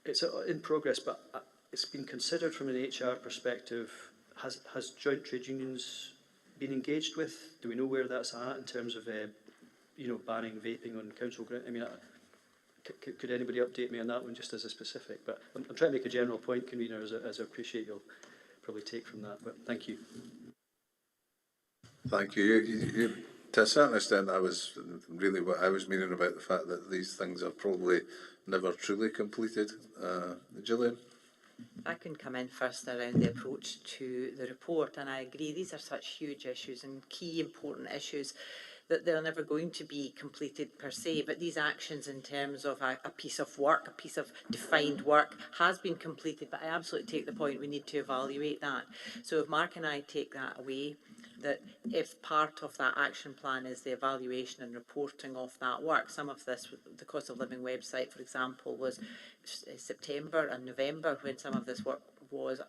it's in progress, but it's been considered from an HR perspective. Has joint trade unions been engaged with? Do we know where that's at in terms of, you know, banning vaping on council ground? I mean, could anybody update me on that one just as a specific? But I'm trying to make a general point, Convener, as I appreciate you'll probably take from that. But thank you. Thank you. You to a certain extent, that was really what I was meaning about the fact that these things are probably never truly completed. Gillian? I can come in first around the approach to the report, and I agree these are such huge issues and key important issues that they're never going to be completed per se, but these actions in terms of a piece of work, a piece of defined work has been completed, but I absolutely take the point we need to evaluate that. So if Mark and I take that away, that if part of that action plan is the evaluation and reporting of that work, some of this, the Cost of Living website, for example, was September and November when some of this work was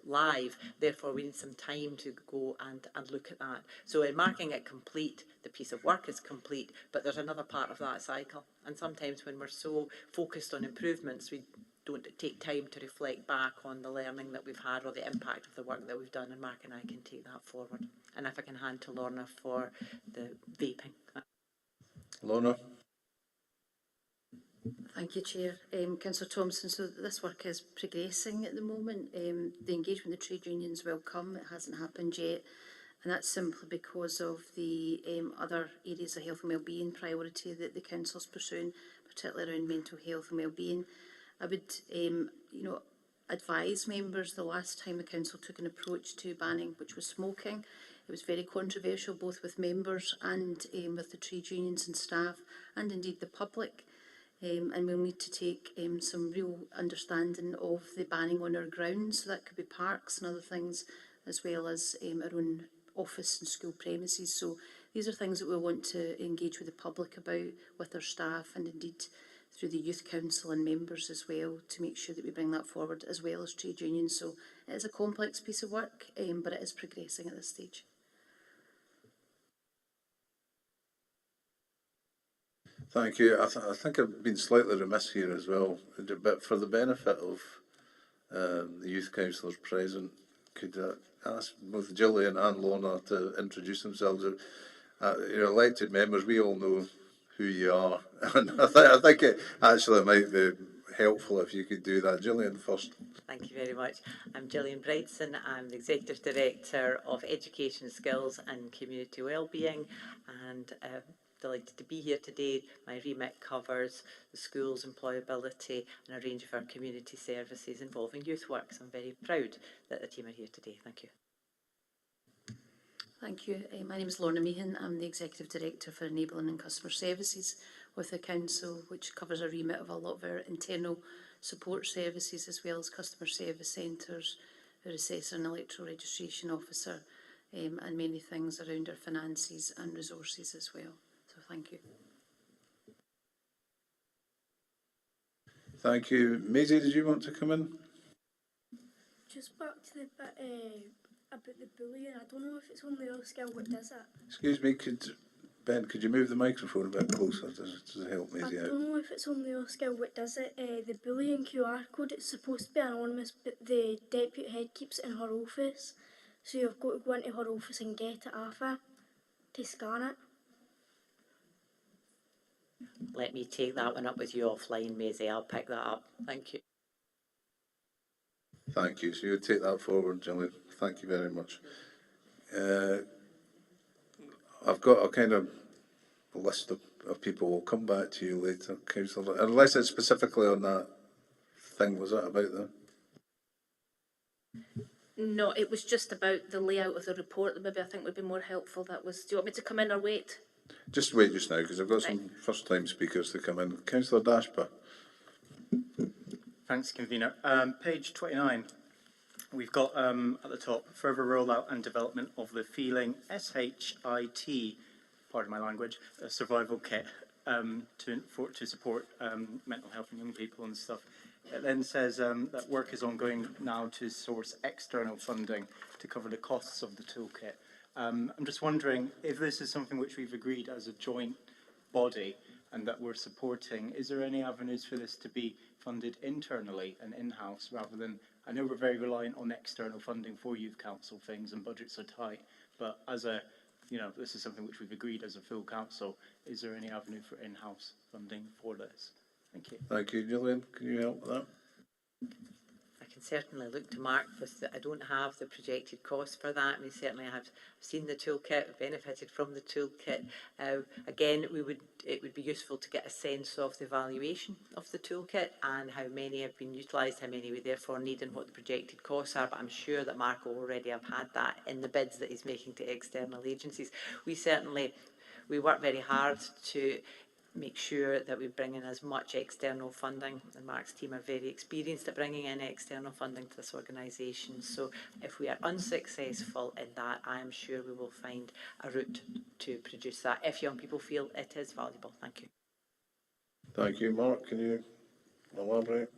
live. Therefore, we need some time to go and look at that. So in marking it complete, the piece of work is complete, but there's another part of that cycle. And sometimes when we're so focused on improvements, we don't take time to reflect back on the learning that we've had or the impact of the work that we've done, and Mark and I can take that forward. And if I can hand to Lorna for the vaping. Lorna? Thank you, Chair. Councillor Thompson, so this work is progressing at the moment. The engagement with the trade unions will come. It hasn't happened yet, and that's simply because of the other areas of health and wellbeing priority that the Council's pursuing, particularly around mental health and wellbeing. I would, advise members the last time the Council took an approach to banning, which was smoking. It was very controversial, both with members and with the trade unions and staff, and indeed the public. And we'll need to take some real understanding of the banning on our grounds. So that could be parks and other things, as well as our own office and school premises. So these are things that we want to engage with the public about, with our staff, and indeed through the Youth Council and members as well, to make sure that we bring that forward, as well as trade unions. So it is a complex piece of work, but it is progressing at this stage. Thank you. I think I've been slightly remiss here as well, but for the benefit of the youth councillors present, could I ask both Gillian and Lorna to introduce themselves? You're elected members, we all know who you are, and I think it actually might be helpful if you could do that. Gillian first. Thank you very much. I'm Gillian Brightson. I'm the Executive Director of Education, Skills and Community Wellbeing, and delighted to be here today. My remit covers the schools, employability and a range of our community services involving youth work. So I'm very proud that the team are here today. Thank you. Thank you. My name is Lorna Meehan. I'm the Executive Director for Enabling and Customer Services with the Council, which covers a remit of a lot of our internal support services, as well as customer service centres, our assessor and electoral registration officer, and many things around our finances and resources as well. So thank you. Thank you. Maisie, did you want to come in? Just back to the bit about the bullying. I don't know if it's on the Earl scale. What does it? Excuse me, Ben, could you move the microphone a bit closer to help Maisie out? I don't know if it's on the Earl scale. What does it? The bullying QR code, it's supposed to be anonymous, but the deputy head keeps it in her office. So you've got to go into her office and get it off her to scan it. Let me take that one up with you offline, Maisie. I'll pick that up. Thank you. Thank you. So you'll take that forward, Gillian. Thank you very much. I've got a kind of list of people. We'll come back to you later, Councillor. Unless it's specifically on that thing, was that about that? No, it was just about the layout of the report that maybe I think would be more helpful. That was, do you want me to come in or wait? Just wait just now, because I've got some first-time speakers to come in. Councillor Dashper. Thanks, Convener. Page 29, we've got at the top, further rollout and development of the Feeling SHIT, pardon my language, a survival kit to support mental health in young people and stuff. It then says that work is ongoing now to source external funding to cover the costs of the toolkit. I'm just wondering if this is something which we've agreed as a joint body and that we're supporting, is there any avenues for this to be funded internally and in-house rather than, I know we're very reliant on external funding for youth council things and budgets are tight, but as a, this is something which we've agreed as a full council, is there any avenue for in-house funding for this? Thank you. Thank you, Gillian. Can you help with that? I can certainly look to Mark with I don't have the projected cost for that. I mean, certainly I have seen the toolkit, benefited from the toolkit. Again, it would be useful to get a sense of the valuation of the toolkit and how many have been utilised, how many we therefore need and what the projected costs are, but I'm sure that Mark will already have had that in the bids that he's making to external agencies. We work very hard to make sure that we bring in as much external funding, and Mark's team are very experienced at bringing in external funding to this organisation. So if we are unsuccessful in that, I am sure we will find a route to produce that if young people feel it is valuable. Thank you. Thank you. Mark, can you elaborate?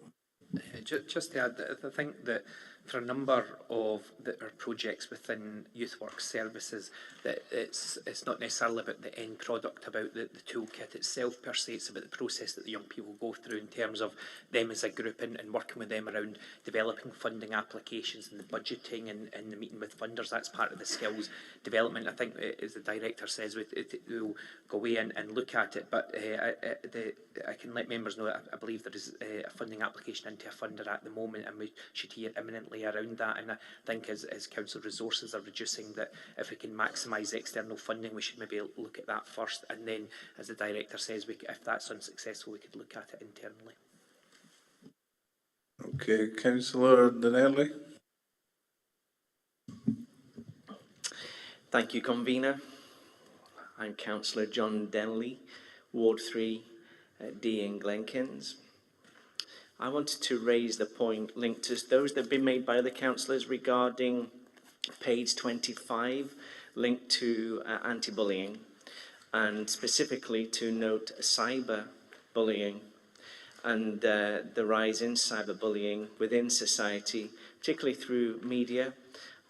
Just to add, I think that for a number of our projects within Youth Work Services, that it's not necessarily about the end product, about the toolkit itself per se. It's about the process that the young people go through in terms of them as a group and working with them around developing funding applications and the budgeting and the meeting with funders. That's part of the skills development. I think, as the director says, we'll go away and look at it, but I can let members know that I believe there is a funding application into a funder at the moment, and we should hear imminently around that. And I think as council resources are reducing, that if we can maximise external funding, we should maybe look at that first, and then, as the director says, if that's unsuccessful, we could look at it internally. Okay, Councillor Denelli. Thank you, Convener. I'm Councillor John Denley, Ward 3, D in Glenkins. I wanted to raise the point linked to those that have been made by other councillors regarding page 25, linked to anti-bullying, and specifically to note cyber bullying and the rise in cyberbullying within society, particularly through media,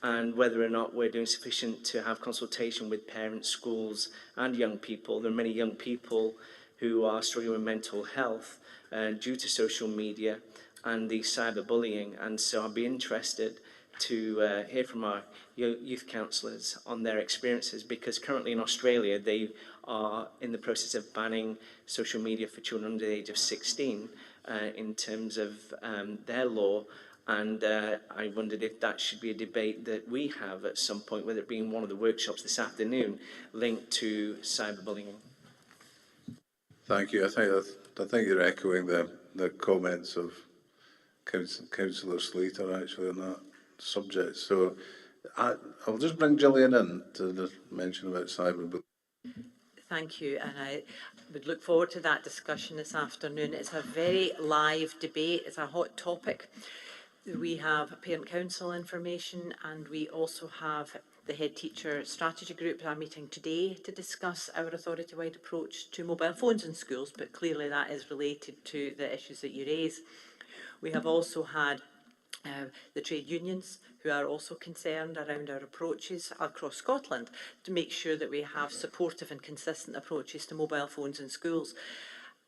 and whether or not we're doing sufficient to have consultation with parents, schools and young people. There are many young people who are struggling with mental health due to social media and the cyberbullying, and so I'd be interested to hear from our youth councillors on their experiences, because currently in Australia they are in the process of banning social media for children under the age of 16 in terms of their law, and I wondered if that should be a debate that we have at some point, whether it be in one of the workshops this afternoon linked to cyberbullying. Thank you. I think you're echoing the comments of Councillor Slater actually on that subject. So I'll just bring Gillian in to the mention about cyberbullying. Thank you, and I would look forward to that discussion this afternoon. It's a very live debate. It's a hot topic. We have parent council information, and we also have the head teacher strategy group are meeting today to discuss our authority-wide approach to mobile phones in schools, but clearly that is related to the issues that you raise. We have also had the trade unions who are also concerned around our approaches across Scotland to make sure that we have supportive and consistent approaches to mobile phones in schools.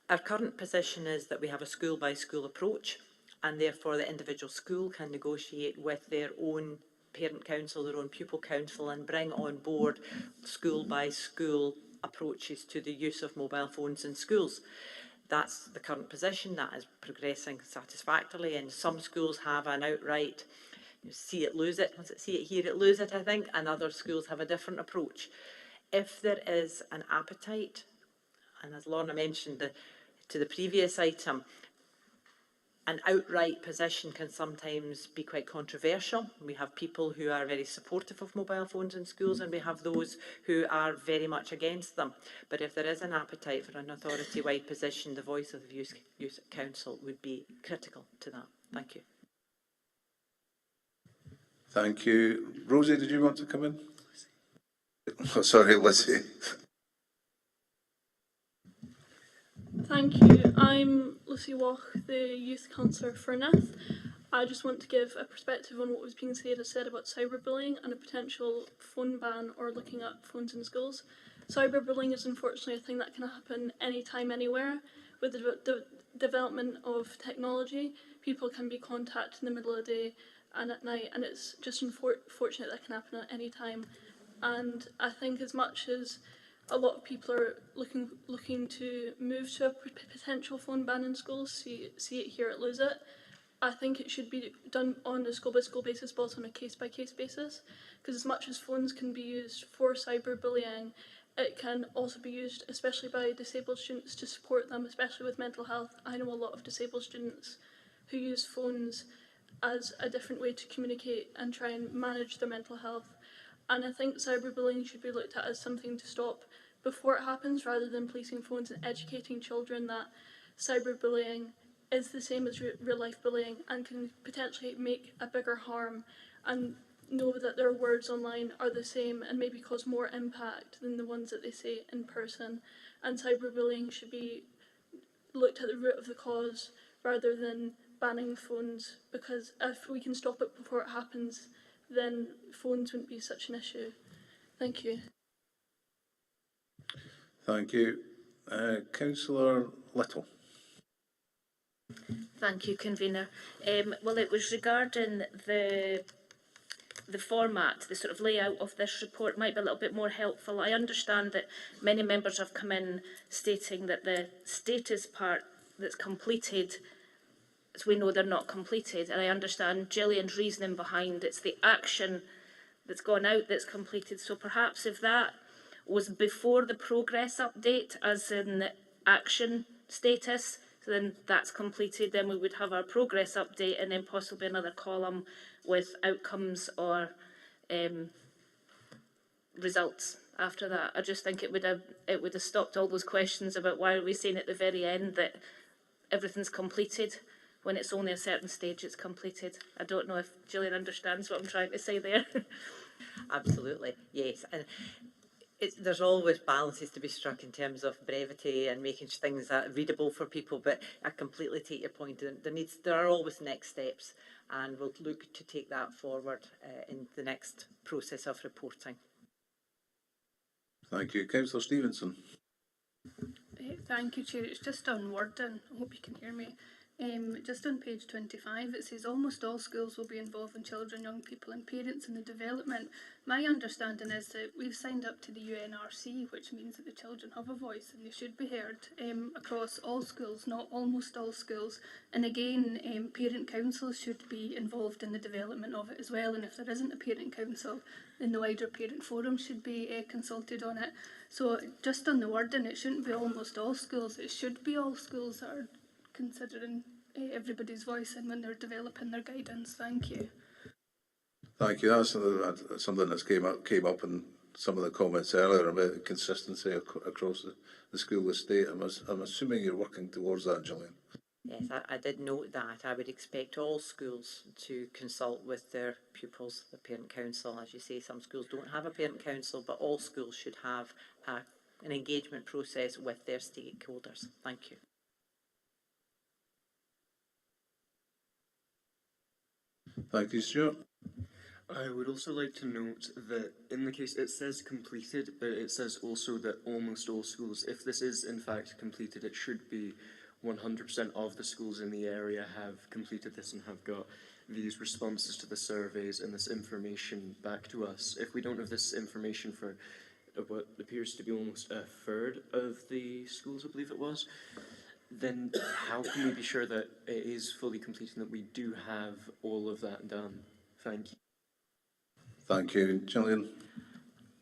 Our current position is that we have a school-by-school approach, and therefore the individual school can negotiate with their own parent council, their own pupil council, and bring on board school-by-school approaches to the use of mobile phones in schools. That's the current position. That is progressing satisfactorily, and some schools have an outright see it, lose it. Was it see it, hear it, lose it, I think, and other schools have a different approach. If there is an appetite, and as Lorna mentioned to the previous item, an outright position can sometimes be quite controversial. We have people who are very supportive of mobile phones in schools, and we have those who are very much against them. But if there is an appetite for an authority-wide position, the voice of the Youth Council would be critical to that. Thank you. Thank you. Rosie, did you want to come in? Oh, sorry, Lizzie. Thank you. I'm Lucy Walk, the Youth Councillor for Nith. I just want to give a perspective on what was being said about cyberbullying and a potential phone ban or looking at phones in schools. Cyberbullying is unfortunately a thing that can happen anytime, anywhere. With the development of technology, people can be contacted in the middle of the day and at night, and it's just unfortunate that can happen at any time. And I think as much as a lot of people are looking to move to a potential phone ban in schools, see it, hear it, lose it, I think it should be done on a school-by-school basis, but also on a case-by-case basis, because as much as phones can be used for cyberbullying, it can also be used, especially by disabled students, to support them, especially with mental health. I know a lot of disabled students who use phones as a different way to communicate and try and manage their mental health. And I think cyberbullying should be looked at as something to stop before it happens, rather than policing phones and educating children that cyberbullying is the same as real-life bullying and can potentially make a bigger harm, and know that their words online are the same and maybe cause more impact than the ones that they say in person. And cyberbullying should be looked at the root of the cause rather than banning phones, because if we can stop it before it happens, then phones wouldn't be such an issue. Thank you. Thank you. Councillor Little. Thank you, Convener. Well, it was regarding the format, the sort of layout of this report might be a little bit more helpful. I understand that many members have come in stating that the status part that's completed, as we know they're not completed, and I understand Gillian's reasoning behind it's the action that's gone out that's completed. So perhaps if that was before the progress update, as in the action status, so then that's completed, then we would have our progress update and then possibly another column with outcomes or results after that. I just think it would have stopped all those questions about why are we saying at the very end that everything's completed when it's only a certain stage it's completed. I don't know if Gillian understands what I'm trying to say there. Absolutely, yes. And there's always balances to be struck in terms of brevity and making things readable for people, but I completely take your point. There are always next steps, and we'll look to take that forward in the next process of reporting. Thank you. Councillor Stevenson. Thank you, Chair. It's just on wording. I hope you can hear me. Just on page 25, it says almost all schools will be involving children, young people and parents in the development. My understanding is that we've signed up to the UNRC, which means that the children have a voice and they should be heard across all schools, not almost all schools. And again, parent councils should be involved in the development of it as well. And if there isn't a parent council, then the wider parent forum should be consulted on it. So just on the wording, it shouldn't be almost all schools. It should be all schools that are considering everybody's voice and when they're developing their guidance. Thank you. Thank you. That's something that's came up in some of the comments earlier about consistency across the school estate. I'm assuming you're working towards that, Gillian. Yes, I did note that. I would expect all schools to consult with their pupils, the parent council. As you say, some schools don't have a parent council, but all schools should have an engagement process with their stakeholders. Thank you. Thank you, Stuart. I would also like to note that in the case it says completed, but it says also that almost all schools, if this is in fact completed, it should be 100% of the schools in the area have completed this and have got these responses to the surveys and this information back to us. If we don't have this information for what appears to be almost a third of the schools, I believe it was, then how can we be sure that it is fully complete and that we do have all of that done? Thank you. Thank you. Gillian.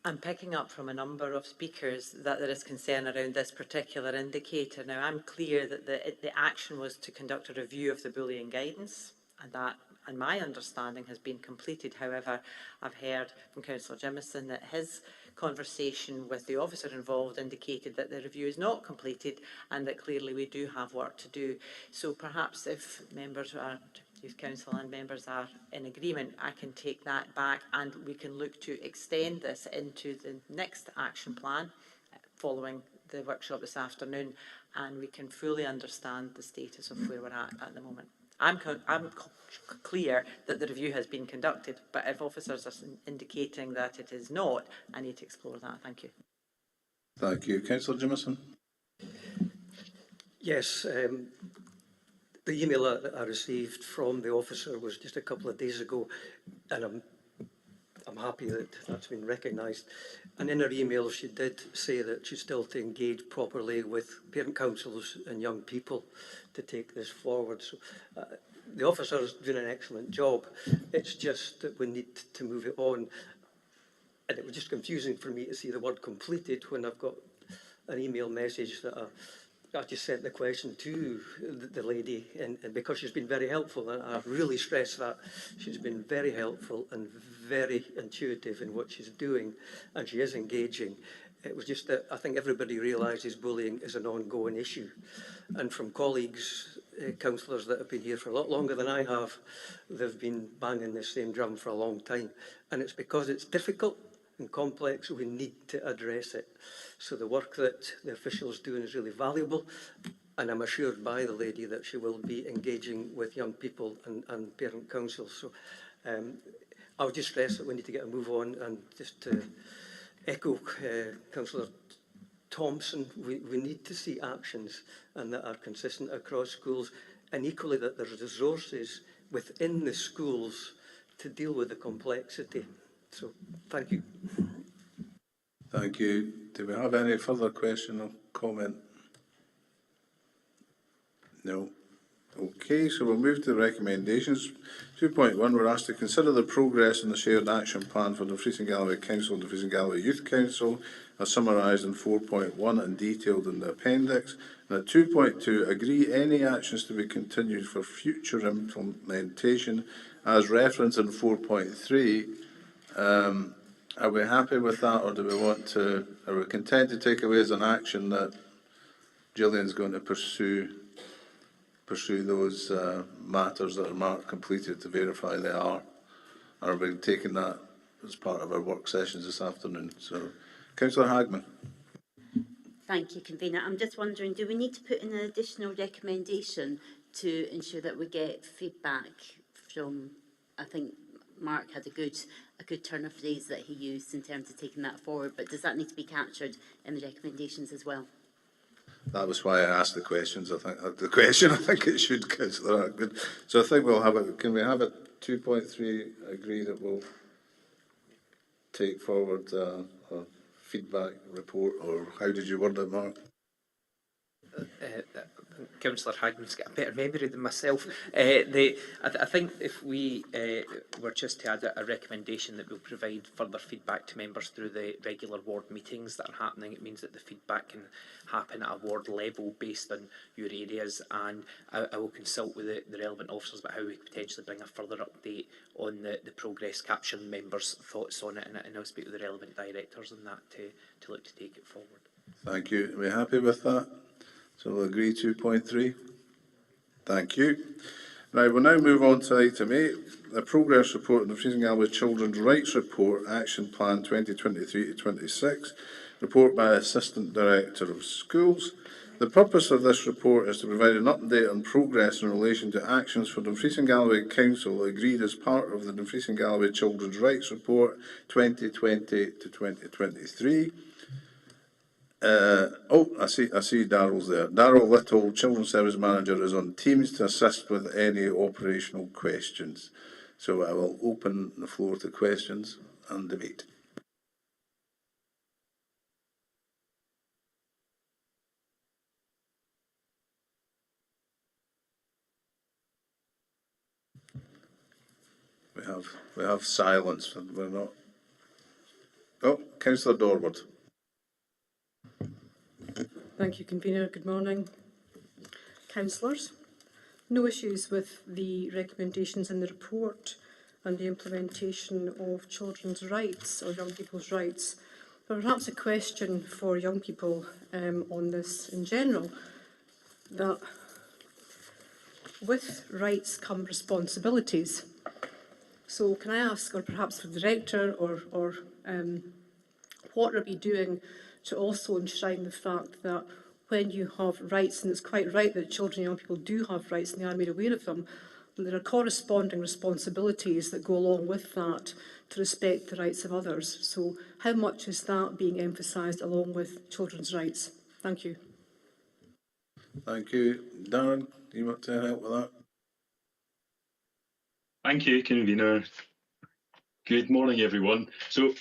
I'm picking up from a number of speakers that there is concern around this particular indicator. Now, I'm clear that the action was to conduct a review of the bullying guidance, and that, and my understanding, has been completed. However, I've heard from Councillor Jimison that his conversation with the officer involved indicated that the review is not completed and that clearly we do have work to do. So perhaps if members are, Youth Council and members are in agreement, I can take that back and we can look to extend this into the next action plan following the workshop this afternoon, and we can fully understand the status of where we're at the moment. I'm clear that the review has been conducted, but if officers are indicating that it is not, I need to explore that. Thank you. Thank you. Councillor Jimison. Yes, the email that I received from the officer was just a couple of days ago, and I'm happy that that's been recognised. And in her email, she did say that she's still to engage properly with parent councils and young people to take this forward. So the officer is doing an excellent job. It's just that we need to move it on. And it was just confusing for me to see the word completed when I've got an email message that I just sent the question to the lady, and because she's been very helpful, and I really stress that she's been very helpful and very intuitive in what she's doing, and she is engaging. It was just that I think everybody realises bullying is an ongoing issue, and from colleagues, councillors that have been here for a lot longer than I have, they've been banging the same drum for a long time, and it's because it's difficult and complex, we need to address it. So the work that the officials doing is really valuable, and I'm assured by the lady that she will be engaging with young people and parent council. So I'll just stress that we need to get a move on, and just to echo Councillor Thompson, we need to see actions and that are consistent across schools, and equally that there's resources within the schools to deal with the complexity. So thank you. Thank you. Do we have any further question or comment? No. Okay, so we'll move to the recommendations. 2.1, we're asked to consider the progress in the shared action plan for Dumfries and Galloway Council and Dumfries and Galloway Youth Council, as summarised in 4.1 and detailed in the appendix. And at 2.2, agree any actions to be continued for future implementation, as referenced in 4.3. Are we happy with that, or do we want to, are we content to take away as an action that Gillian's going to pursue those matters that are marked completed to verify they are? Or are we taking that as part of our work sessions this afternoon? So, Councillor Hagman. Thank you, Convener. I'm just wondering, do we need to put in an additional recommendation to ensure that we get feedback from, I think Mark had a good turn of phrase that he used in terms of taking that forward, but does that need to be captured in the recommendations as well? That was why I asked the questions. I think it should, Councillor Hagman. So I think we'll have it. Can we have a 2.3 agree that we'll take forward a feedback report, or how did you word it, Mark? Councillor Hagman's got a better memory than myself. I think if we were just to add a recommendation that we'll provide further feedback to members through the regular ward meetings that are happening, it means that the feedback can happen at a ward level based on your areas, and I will consult with the relevant officers about how we could potentially bring a further update on the progress, capture members' thoughts on it, and I'll speak with the relevant directors on that to look to take it forward. Thank you. Are we happy with that? So we'll agree 2.3. Thank you. Now we'll move on to item 8, the progress report on the Dumfries and Galloway Children's Rights Report Action Plan 2023 to 26, report by Assistant Director of Schools. The purpose of this report is to provide an update on progress in relation to actions for Dumfries and Galloway Council agreed as part of the Dumfries and Galloway Children's Rights Report 2020 to 2023. I see Darryl's there. Darryl Little, Children's Service Manager, is on Teams to assist with any operational questions. So I will open the floor to questions and debate. We have silence. We're not. Oh, Councillor Dorward. Thank you, Convener. Good morning, councillors. No issues with the recommendations in the report and the implementation of children's rights or young people's rights, but perhaps a question for young people on this in general, that with rights come responsibilities. So can I ask, or perhaps the director, or what are we doing to also enshrine the fact that when you have rights, and it's quite right that children and young people do have rights and they are made aware of them, but there are corresponding responsibilities that go along with that to respect the rights of others. So how much is that being emphasised along with children's rights? Thank you. Thank you. Darren, do you want to help with that? Thank you, Convener. Good morning, everyone. So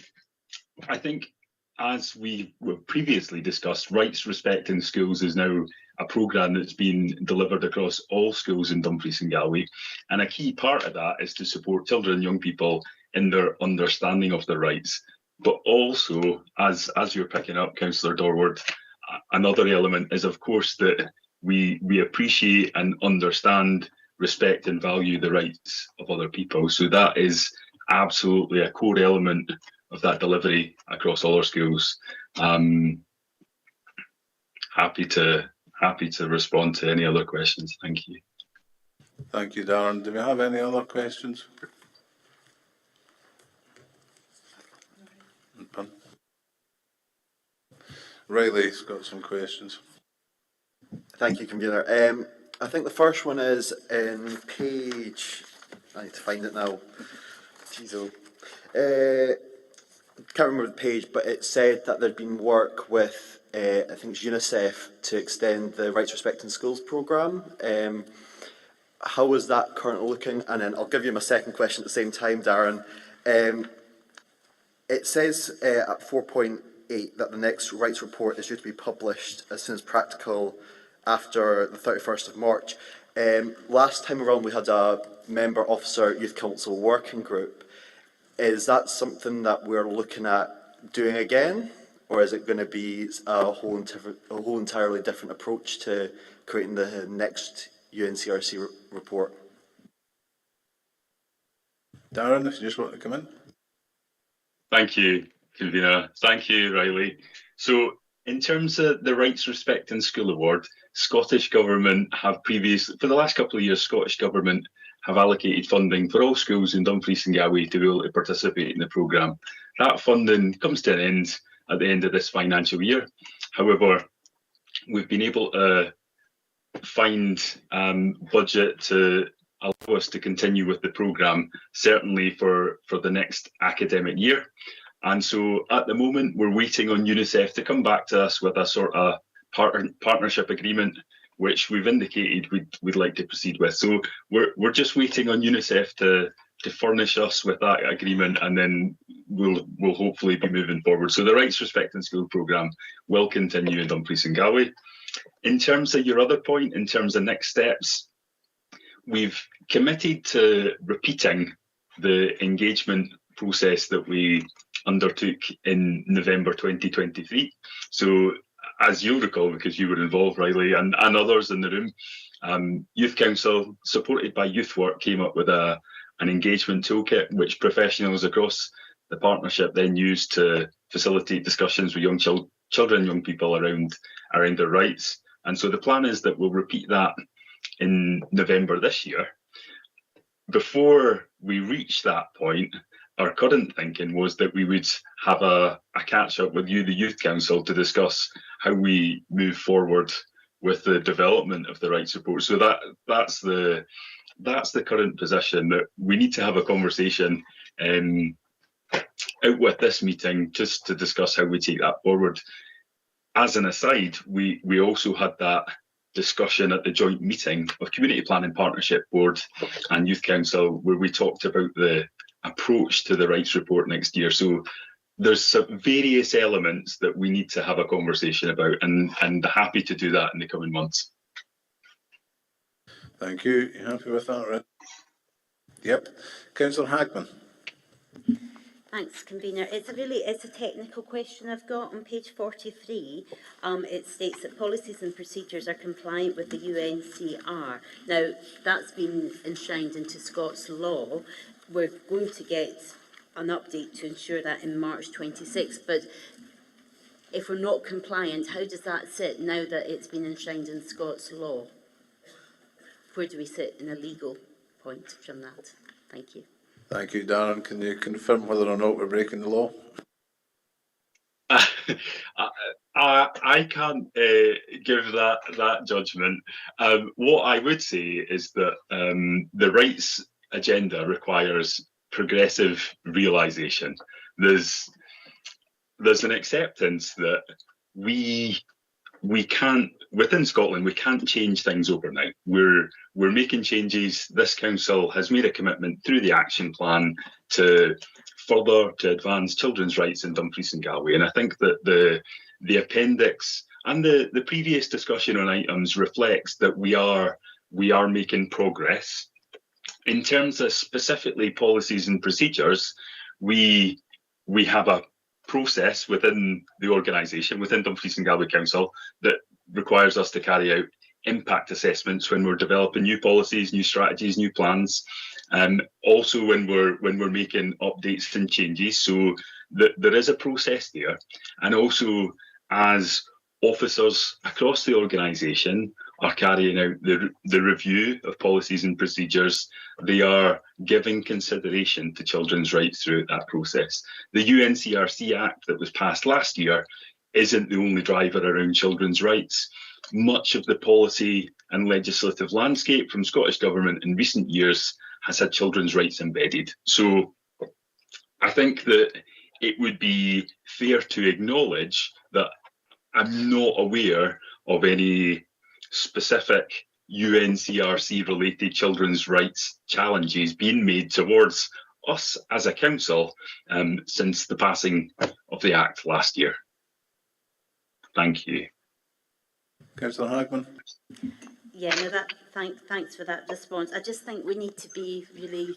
I think, as we were previously discussed, Rights Respect in Schools is now a programme that's been delivered across all schools in Dumfries and Galloway. And a key part of that is to support children and young people in their understanding of their rights. But also, as you're picking up, Councillor Dorward, another element is, of course, that we appreciate and understand, respect and value the rights of other people. So that is absolutely a core element of that delivery across all our schools. Happy to respond to any other questions. Thank you. Thank you, Darren. Do we have any other questions? Riley's got some questions. Thank you, Convener. I think the first one is in page, I need to find it now. Jeez, can't remember the page, but it said that there'd been work with, I think it's UNICEF, to extend the Rights, Respect in Schools programme. How is that currently looking? And then I'll give you my second question at the same time, Darren. It says at 4.8 that the next rights report is due to be published as soon as practical after the 31st of March. Last time around we had a member officer youth council working group. Is that something that we're looking at doing again, or is it going to be a whole entirely different approach to creating the next UNCRC report? Darren, if you just want to come in. Thank you, Convener. Thank you, Riley. So, in terms of the Rights, Respect in School Award, Scottish Government have previously, for the last couple of years, Scottish Government have allocated funding for all schools in Dumfries and Galway to be able to participate in the programme. That funding comes to an end at the end of this financial year. However, we've been able to find budget to allow us to continue with the programme, certainly for the next academic year. And so at the moment, we're waiting on UNICEF to come back to us with a sort of partnership agreement, which we've indicated we'd like to proceed with. So we're just waiting on UNICEF to furnish us with that agreement, and then we'll hopefully be moving forward. So the Rights, Respect in School programme will continue in Dumfries and Galway. In terms of your other point, in terms of next steps, we've committed to repeating the engagement process that we undertook in November 2023. So as you'll recall, because you were involved, Riley, and others in the room, Youth Council, supported by Youth Work, came up with an engagement toolkit, which professionals across the partnership then used to facilitate discussions with young children, young people around their rights. And so the plan is that we'll repeat that in November this year. Before we reach that point, our current thinking was that we would have a catch-up with you, the Youth Council, to discuss how we move forward with the development of the rights report. So that's the current position, that we need to have a conversation out with this meeting just to discuss how we take that forward. As an aside, we also had that discussion at the joint meeting of Community Planning Partnership Board and Youth Council, where we talked about the approach to the rights report next year. So there's some various elements that we need to have a conversation about, and happy to do that in the coming months. Thank you. You happy with that, Red? Yep. Councillor Hagman. Thanks, Convener. It's a technical question I've got on page 43. It states that policies and procedures are compliant with the UNCR. Now, that's been enshrined into Scots law. We're going to get an update to ensure that in March 26, but if we're not compliant, how does that sit now that it's been enshrined in Scots law? Where do we sit in a legal point from that? Thank you. Thank you, Darren. Can you confirm whether or not we're breaking the law? I can't give that judgment. What I would say is that the rights agenda requires progressive realisation. There's an acceptance that we can't, within Scotland, we can't change things overnight. We're making changes. This council has made a commitment through the action plan to advance children's rights in Dumfries and Galway. And I think that the appendix and the previous discussion on items reflects that we are making progress. In terms of specifically policies and procedures, we have a process within the organisation, within Dumfries and Galway Council, that requires us to carry out impact assessments when we're developing new policies, new strategies, new plans. Also when we're making updates and changes, so there is a process there. And also as officers across the organisation are carrying out the review of policies and procedures, they are giving consideration to children's rights throughout that process. The UNCRC Act that was passed last year isn't the only driver around children's rights. much of the policy and legislative landscape from Scottish Government in recent years has had children's rights embedded. So I think that it would be fair to acknowledge that I'm not aware of any specific UNCRC related children's rights challenges being made towards us as a council since the passing of the Act last year. Thank you. Councillor Hagman. Yeah, no, thanks for that response. I just think we need to be really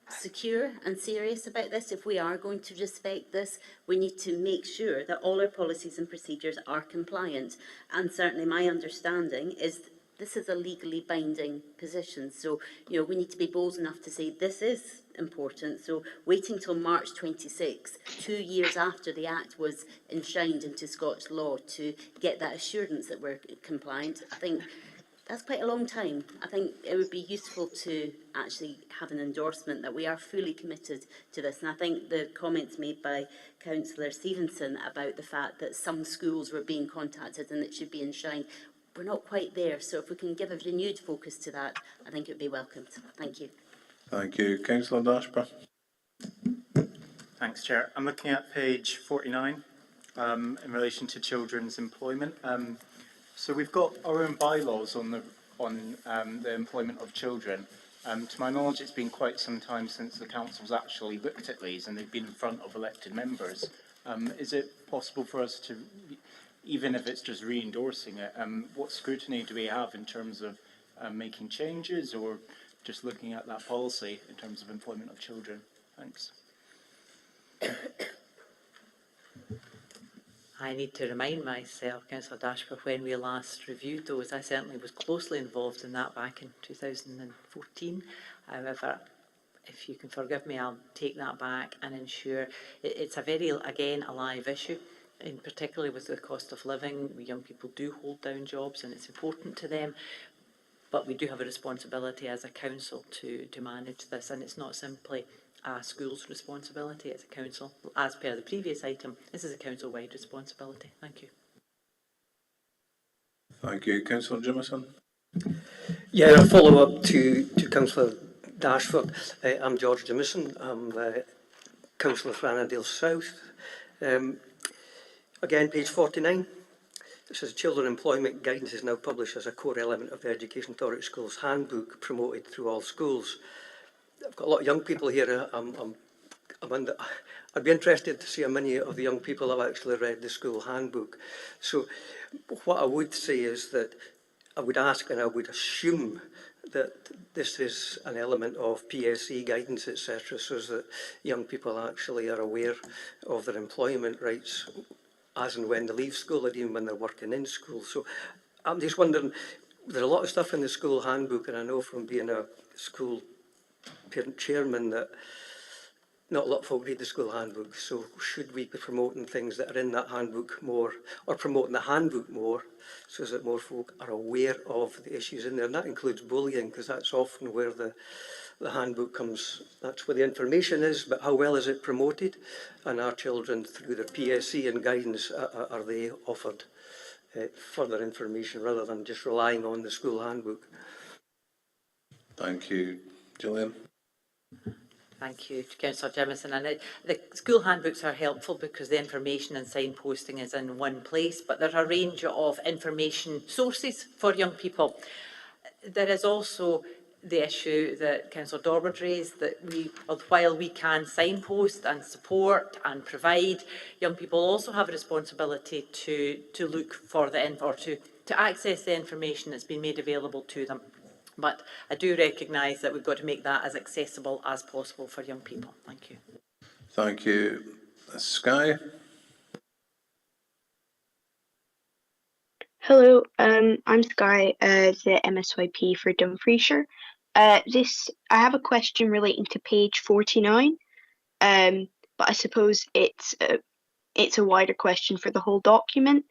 secure and serious about this. If we are going to respect this, we need to make sure that all our policies and procedures are compliant. And certainly my understanding is this is a legally binding position. So, you know, we need to be bold enough to say this is important. So waiting till March 26, 2 years after the Act was enshrined into Scottish law to get that assurance that we're compliant, I think that's quite a long time. I think it would be useful to actually have an endorsement that we are fully committed to this. And I think the comments made by Councillor Stevenson about the fact that some schools were being contacted and it should be enshrined, we're not quite there. So if we can give a renewed focus to that, I think it would be welcomed. Thank you. Thank you. Councillor Dashper. Thanks, Chair. I'm looking at page 49 in relation to children's employment. So we've got our own bylaws on the employment of children. To my knowledge, it's been quite some time since the council's actually looked at these and they've been in front of elected members. Is it possible for us to, even if it's just re-endorsing it, what scrutiny do we have in terms of making changes or just looking at that policy in terms of employment of children? Thanks. I need to remind myself, Councillor Dashper, when we last reviewed those, I certainly was closely involved in that back in 2014. However, if you can forgive me, I'll take that back and ensure it's a very, again, a live issue, and particularly with the cost of living. Young people do hold down jobs and it's important to them, but we do have a responsibility as a council to manage this, and it's not simply a school's responsibility, it's a council. As per the previous item, this is a council-wide responsibility. Thank you. Thank you. Councillor Jimison. Yeah, a follow-up to Councillor Dashford. I'm George Jimison. I'm Councillor for Annandale South. Again, page 49. It says Children Employment Guidance is now published as a core element of the Education Authority Schools Handbook, promoted through all schools. I've got a lot of young people here. I'd be interested to see how many of the young people have actually read the school handbook. So what I would say is that I would ask and I would assume that this is an element of PSE guidance, etc., so that young people actually are aware of their employment rights as and when they leave school, or even when they're working in school. So I'm just wondering, there's a lot of stuff in the school handbook, and I know from being a school parent chairman that not a lot of folk read the school handbook. So should we be promoting things that are in that handbook more, or promoting the handbook more, so that more folk are aware of the issues in there? And that includes bullying, because that's often where the handbook comes, that's where the information is, but how well is it promoted? And our children, through their PSE and guidance, are they offered further information rather than just relying on the school handbook? Thank you. Gillian. Thank you, Councillor Jimison. And the school handbooks are helpful because the information and signposting is in one place, but there are a range of information sources for young people. There is also the issue that Councillor Dorward raised, that while we can signpost and support and provide, young people also have a responsibility to look for to access the information that's been made available to them. But I do recognise that we've got to make that as accessible as possible for young people. Thank you. Thank you. Skye. Hello, I'm Skye, the MSYP for Dumfriesshire. I have a question relating to page 49, but I suppose it's a wider question for the whole document.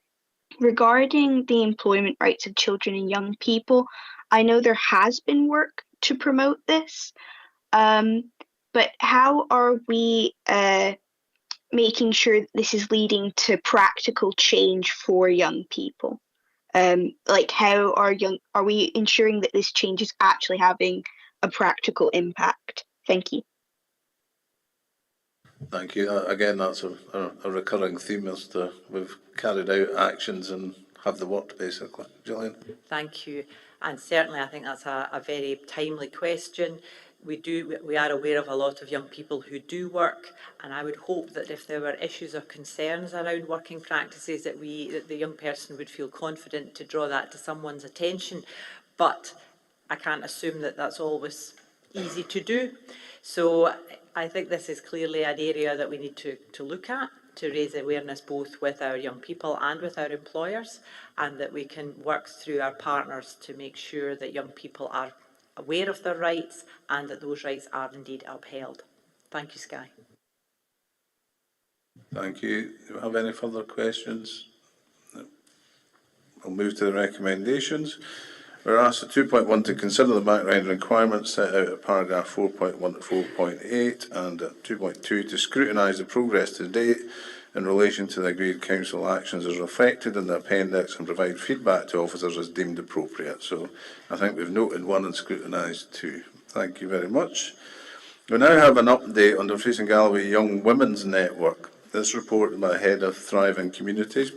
Regarding the employment rights of children and young people, I know there has been work to promote this, but how are we making sure that this is leading to practical change for young people? Like, how are we ensuring that this change is actually having a practical impact? Thank you. Thank you. Again, that's a recurring theme as to we've carried out actions and have the work, basically. Gillian? Thank you. And certainly I think that's a very timely question. We are aware of a lot of young people who do work, and I would hope that if there were issues or concerns around working practices that the young person would feel confident to draw that to someone's attention. But I can't assume that that's always easy to do. So I think this is clearly an area that we need to look at, to raise awareness both with our young people and with our employers, and that we can work through our partners to make sure that young people are aware of their rights and that those rights are indeed upheld. Thank you, Skye. Thank you. Do you have any further questions? No. We'll move to the recommendations. We're asked at 2.1 to consider the background requirements set out at paragraph 4.1 to 4.8 and at 2.2 to scrutinise the progress to date in relation to the agreed council actions as reflected in the appendix and provide feedback to officers as deemed appropriate. So I think we've noted 1 and scrutinised 2. Thank you very much. We now have an update on Dumfries and Galloway Young Women's Network. This report is by the Head of Thriving Communities.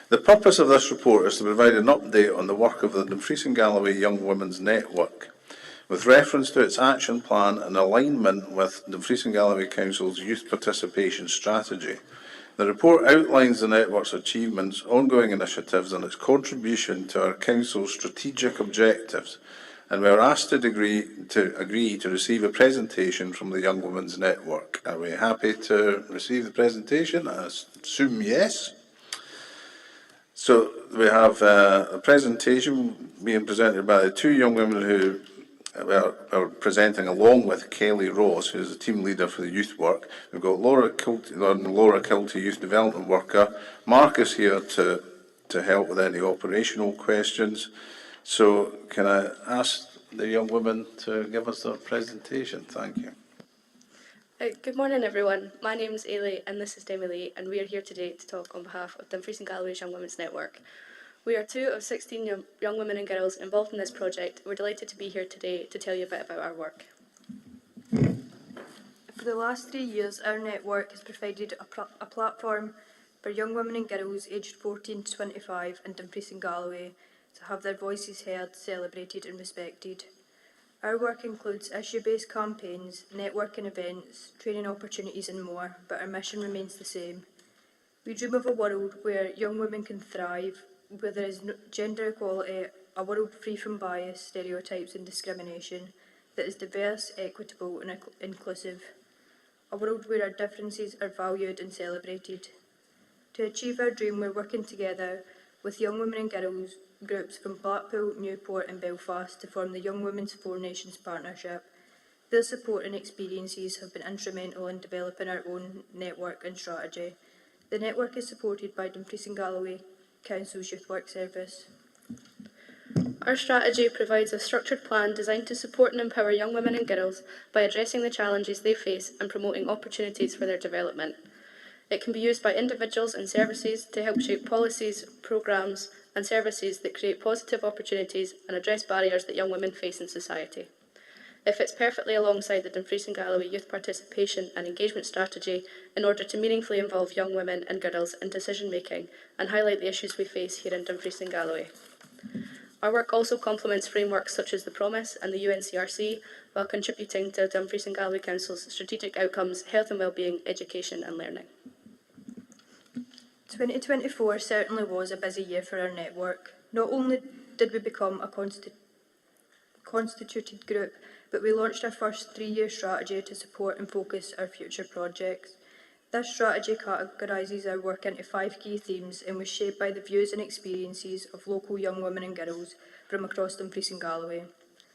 The purpose of this report is to provide an update on the work of the Dumfries and Galloway Young Women's Network, with reference to its action plan and alignment with Dumfries and Galloway Council's youth participation strategy. The report outlines the network's achievements, ongoing initiatives and its contribution to our council's strategic objectives, and we are asked to agree to receive a presentation from the Young Women's Network. Are we happy to receive the presentation? I assume yes. So we have a presentation being presented by the 2 young women who are presenting along with Kelly Ross, who is the team leader for the youth work. We've got Laura Kilty, Youth Development Worker. Mark is here to help with any operational questions. So can I ask the young women to give us their presentation? Thank you. Good morning, everyone. My name is Ailey and this is Demi Lee, and we are here today to talk on behalf of Dumfries and Galloway's Young Women's Network. We are 2 of 16 young women and girls involved in this project. We're delighted to be here today to tell you a bit about our work. For the last 3 years, our network has provided a platform for young women and girls aged 14 to 25 in Dumfries and Galloway to have their voices heard, celebrated and respected. Our work includes issue-based campaigns, networking events, training opportunities and more, but our mission remains the same. We dream of a world where young women can thrive, where there is gender equality, a world free from bias, stereotypes and discrimination, that is diverse, equitable and inclusive. A world where our differences are valued and celebrated. To achieve our dream, we're working together with young women and girls groups from Blackpool, Newport and Belfast to form the Young Women's 4 Nations Partnership. Their support and experiences have been instrumental in developing our own network and strategy. The network is supported by Dumfries and Galloway Council's Youth Work Service. Our strategy provides a structured plan designed to support and empower young women and girls by addressing the challenges they face and promoting opportunities for their development. It can be used by individuals and services to help shape policies, programmes and services that create positive opportunities and address barriers that young women face in society. It fits perfectly alongside the Dumfries and Galloway Youth Participation and Engagement Strategy in order to meaningfully involve young women and girls in decision making and highlight the issues we face here in Dumfries and Galloway. Our work also complements frameworks such as the Promise and the UNCRC while contributing to Dumfries and Galloway Council's strategic outcomes, health and wellbeing, education and learning. 2024 certainly was a busy year for our network. Not only did we become a constituted group, but we launched our first 3-year strategy to support and focus our future projects. This strategy categorises our work into 5 key themes and was shaped by the views and experiences of local young women and girls from across Dumfries and Galloway.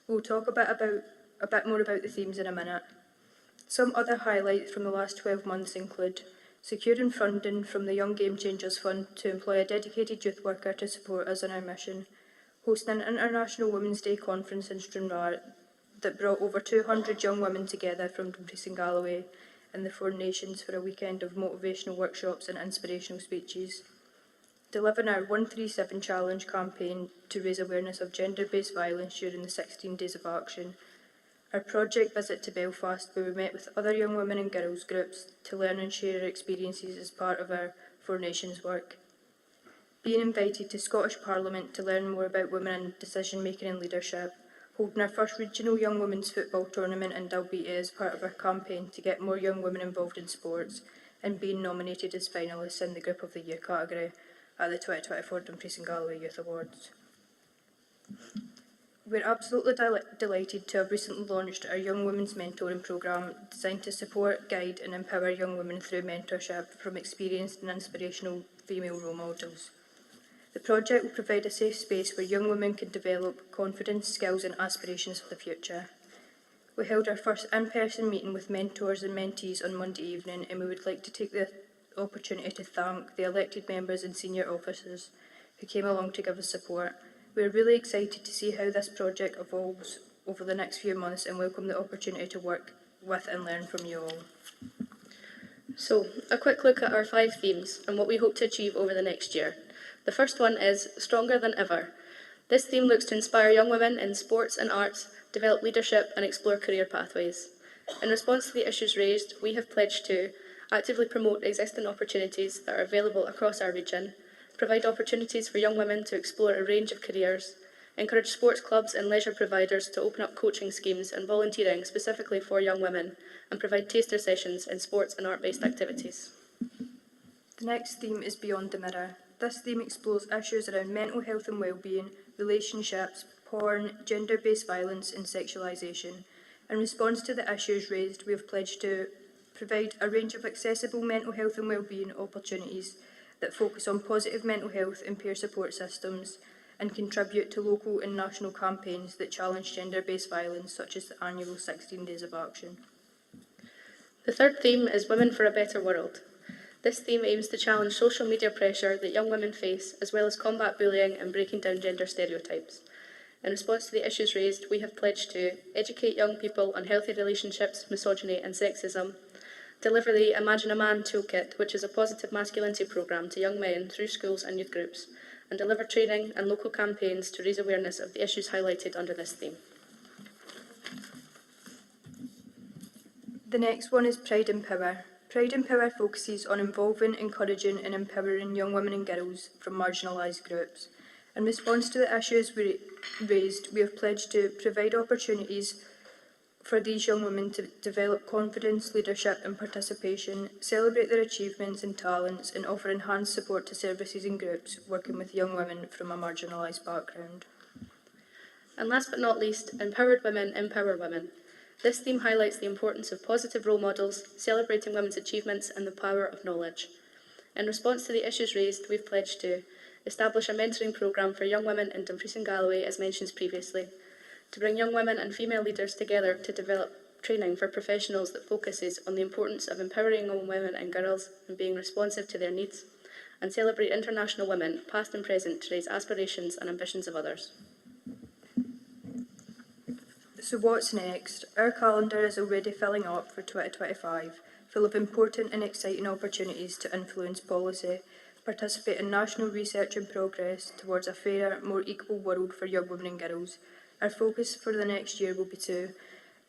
We'll talk a bit more about the themes in a minute. Some other highlights from the last 12 months include securing funding from the Young Game Changers Fund to employ a dedicated youth worker to support us in our mission, hosting an International Women's Day conference in Stranraer that brought over 200 young women together from Dumfries and Galloway and the 4 Nations for a weekend of motivational workshops and inspirational speeches, delivering our 137 Challenge campaign to raise awareness of gender-based violence during the 16 Days of Action, our project visit to Belfast, where we met with other young women and girls groups to learn and share our experiences as part of our Four Nations work, being invited to Scottish Parliament to learn more about women in decision-making and leadership, holding our first regional young women's football tournament in Dalbeattie as part of our campaign to get more young women involved in sports, and being nominated as finalists in the Group of the Year category at the 2024 Dumfries and Galloway Youth Awards. We're absolutely delighted to have recently launched our Young Women's Mentoring Programme, designed to support, guide and empower young women through mentorship from experienced and inspirational female role models. The project will provide a safe space where young women can develop confidence, skills and aspirations for the future. We held our first in-person meeting with mentors and mentees on Monday evening, and we would like to take the opportunity to thank the elected members and senior officers who came along to give us support. We are really excited to see how this project evolves over the next few months and welcome the opportunity to work with and learn from you all. So, a quick look at our 5 themes and what we hope to achieve over the next year. The first one is Stronger Than Ever. This theme looks to inspire young women in sports and arts, develop leadership and explore career pathways. In response to the issues raised, we have pledged to actively promote existing opportunities that are available across our region, provide opportunities for young women to explore a range of careers, encourage sports clubs and leisure providers to open up coaching schemes and volunteering specifically for young women, and provide taster sessions in sports and art-based activities. The next theme is Beyond the Mirror. This theme explores issues around mental health and well-being, relationships, porn, gender-based violence and sexualisation. In response to the issues raised, we have pledged to provide a range of accessible mental health and well-being opportunities that focus on positive mental health and peer support systems, and contribute to local and national campaigns that challenge gender-based violence, such as the annual 16 Days of Action. The third theme is Women for a Better World. This theme aims to challenge social media pressure that young women face, as well as combat bullying and breaking down gender stereotypes. In response to the issues raised, we have pledged to educate young people on healthy relationships, misogyny and sexism, deliver the Imagine a Man Toolkit, which is a positive masculinity programme to young men through schools and youth groups, and deliver training and local campaigns to raise awareness of the issues highlighted under this theme. The next one is Pride and Power. Pride and Power focuses on involving, encouraging and empowering young women and girls from marginalised groups. In response to the issues raised, we have pledged to provide opportunities for these young women to develop confidence, leadership and participation, celebrate their achievements and talents and offer enhanced support to services and groups working with young women from a marginalised background. And last but not least, Empowered Women Empower Women. This theme highlights the importance of positive role models, celebrating women's achievements and the power of knowledge. In response to the issues raised, we've pledged to establish a mentoring programme for young women in Dumfries and Galloway, as mentioned previously, to bring young women and female leaders together to develop training for professionals that focuses on the importance of empowering young women and girls and being responsive to their needs, and celebrate International Women, past and present, to raise aspirations and ambitions of others. So what's next? Our calendar is already filling up for 2025, full of important and exciting opportunities to influence policy, participate in national research and progress towards a fairer, more equal world for young women and girls. Our focus for the next year will be to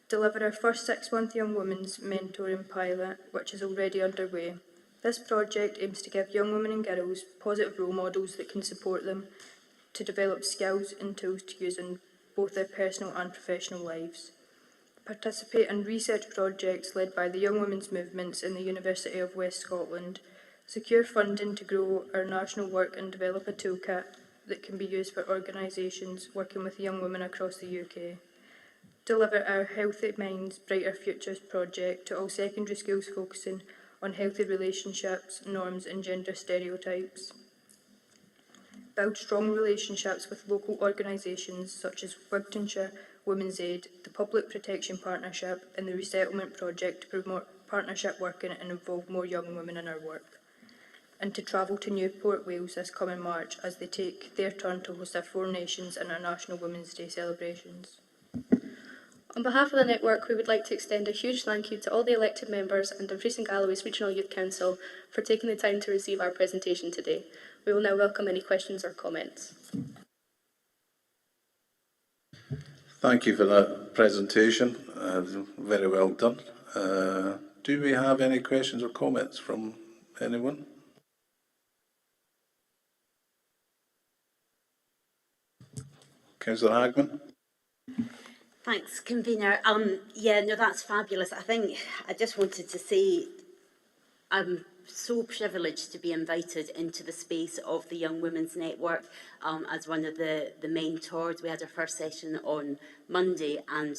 deliver our first 6-month Young Women's Mentoring Pilot, which is already underway. This project aims to give young women and girls positive role models that can support them to develop skills and tools to use in both their personal and professional lives. Participate in research projects led by the Young Women's Movements in the University of West Scotland. Secure funding to grow our national work and develop a toolkit that can be used for organisations working with young women across the UK. Deliver our Healthy Minds, Brighter Futures project to all secondary schools focusing on healthy relationships, norms and gender stereotypes. Build strong relationships with local organisations such as Wigtonshire Women's Aid, the Public Protection Partnership and the Resettlement Project to promote partnership working and involve more young women in our work. And to travel to Newport, Wales this coming March as they take their turn to host our Four Nations International Women's Day celebrations. On On behalf of the network, we would like to extend a huge thank you to all the elected members and Dumfries and Galloway's Regional Youth Council for taking the time to receive our presentation today. We will now welcome any questions or comments. Thank you for that presentation. Very well done. Do we have any questions or comments from anyone? Councillor Hagman. Thanks, convener. Yeah, no, that's fabulous. I think I just wanted to say I'm so privileged to be invited into the space of the Young Women's Network as one of the mentors. We had our first session on Monday, and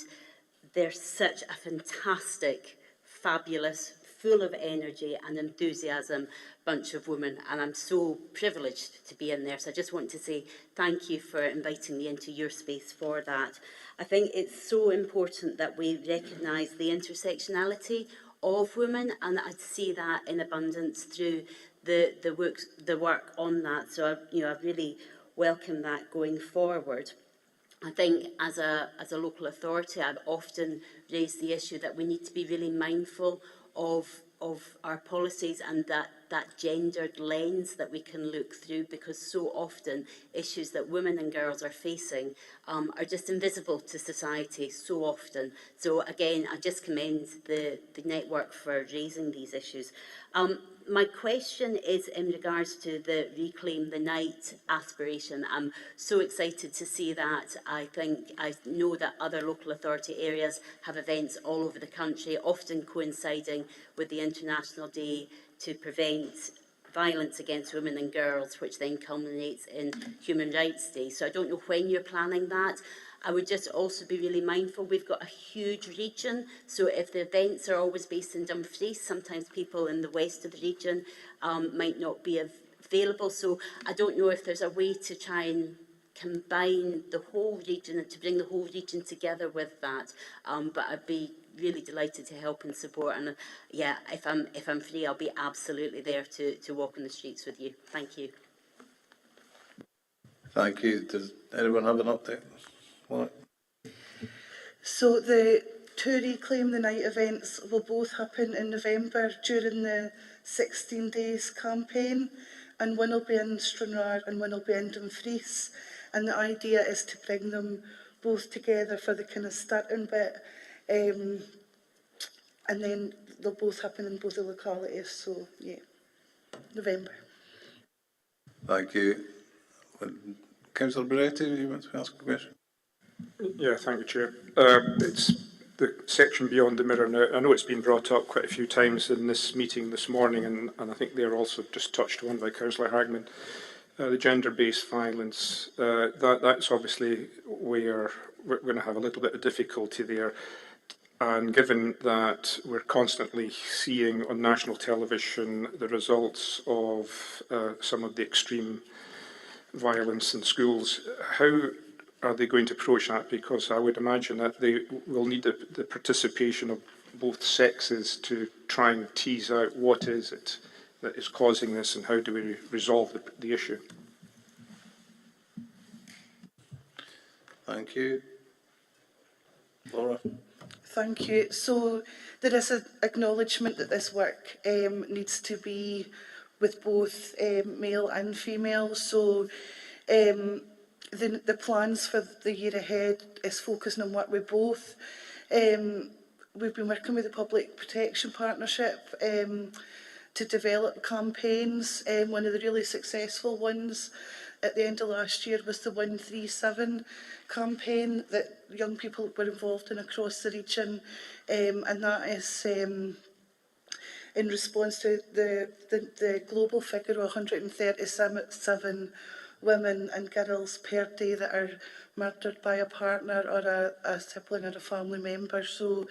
they're such a fantastic, fabulous, full of energy and enthusiasm bunch of women, and I'm so privileged to be in there. So I just want to say thank you for inviting me into your space for that. I think it's so important that we recognise the intersectionality of women, and I see that in abundance through the work on that. So I really welcome that going forward. I think as a local authority, I've often raised the issue that we need to be really mindful of our policies and that gendered lens that we can look through, because so often issues that women and girls are facing are just invisible to society so often. So again, I just commend the network for raising these issues. My question is in regards to the Reclaim the Night aspiration. I'm so excited to see that. I know that other local authority areas have events all over the country, often coinciding with the International Day to Prevent Violence Against Women and Girls, which then culminates in Human Rights Day. So I don't know when you're planning that. I would just also be really mindful, we've got a huge region, so if the events are always based in Dumfries, sometimes people in the west of the region might not be available. So I don't know if there's a way to try and combine the whole region and to bring the whole region together with that. But I'd be really delighted to help and support. And yeah, if I'm free, I'll be absolutely there to walk on the streets with you. Thank you. Thank you. Does anyone have an update? What? So the two Reclaim the Night events will both happen in November during the 16 Days campaign, and one will be in Stranraer and one will be in Dumfries. And the idea is to bring them both together for the kind of starting bit, and then they'll both happen in both the localities. So yeah, November. Thank you. Councillor Beretti, you want to ask a question? Yeah, thank you, Chair. It's the section beyond the mirror now. I know it's been brought up quite a few times in this meeting this morning, and I think they're also just touched on by Councillor Hagman. The gender-based violence, that's obviously where we're going to have a little bit of difficulty there. And given that we're constantly seeing on national television the results of some of the extreme violence in schools, how are they going to approach that? Because I would imagine that they will need the participation of both sexes to try and tease out what is it that is causing this and how do we resolve the issue. Thank you. Laura? Thank you. So there is an acknowledgement that this work needs to be with both male and female. So the plans for the year ahead is focusing on work with both. We've been working with the Public Protection Partnership to develop campaigns. One of the really successful ones at the end of last year was the 137 campaign that young people were involved in across the region, and that is in response to the global figure of 137 women and girls per day that are murdered by a partner or a sibling or a family member. So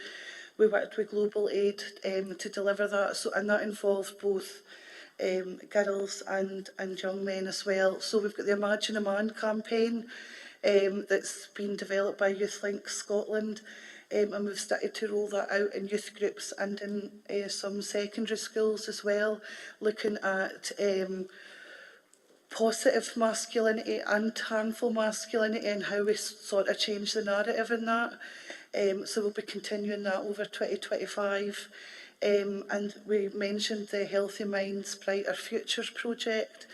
we worked with Global Aid to deliver that, and that involved both girls and young men as well. So we've got the Imagine a Man campaign that's been developed by YouthLink Scotland, and we've started to roll that out in youth groups and in some secondary schools as well, looking at positive masculinity and harmful masculinity and how we sort of change the narrative in that. So we'll be continuing that over 2025. And we mentioned the Healthy Minds, Brighter Futures project,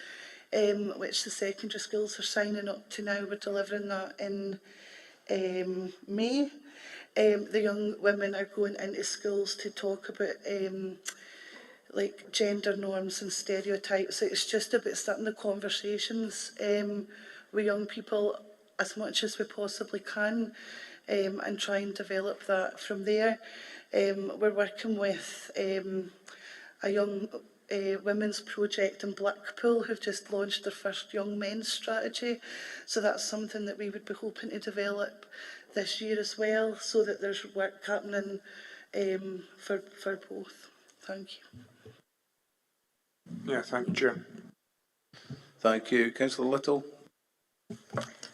which the secondary schools are signing up to now. We're delivering that in May. The young women are going into schools to talk about like gender norms and stereotypes. It's just about starting the conversations with young people as much as we possibly can, and try and develop that from there. We're working with a young women's project in Blackpool who've just launched their first young men's strategy. So that's something that we would be hoping to develop this year as well, so that there's work happening for both. Thank you. Yeah, thank you, Chair. Thank you. Councillor Little.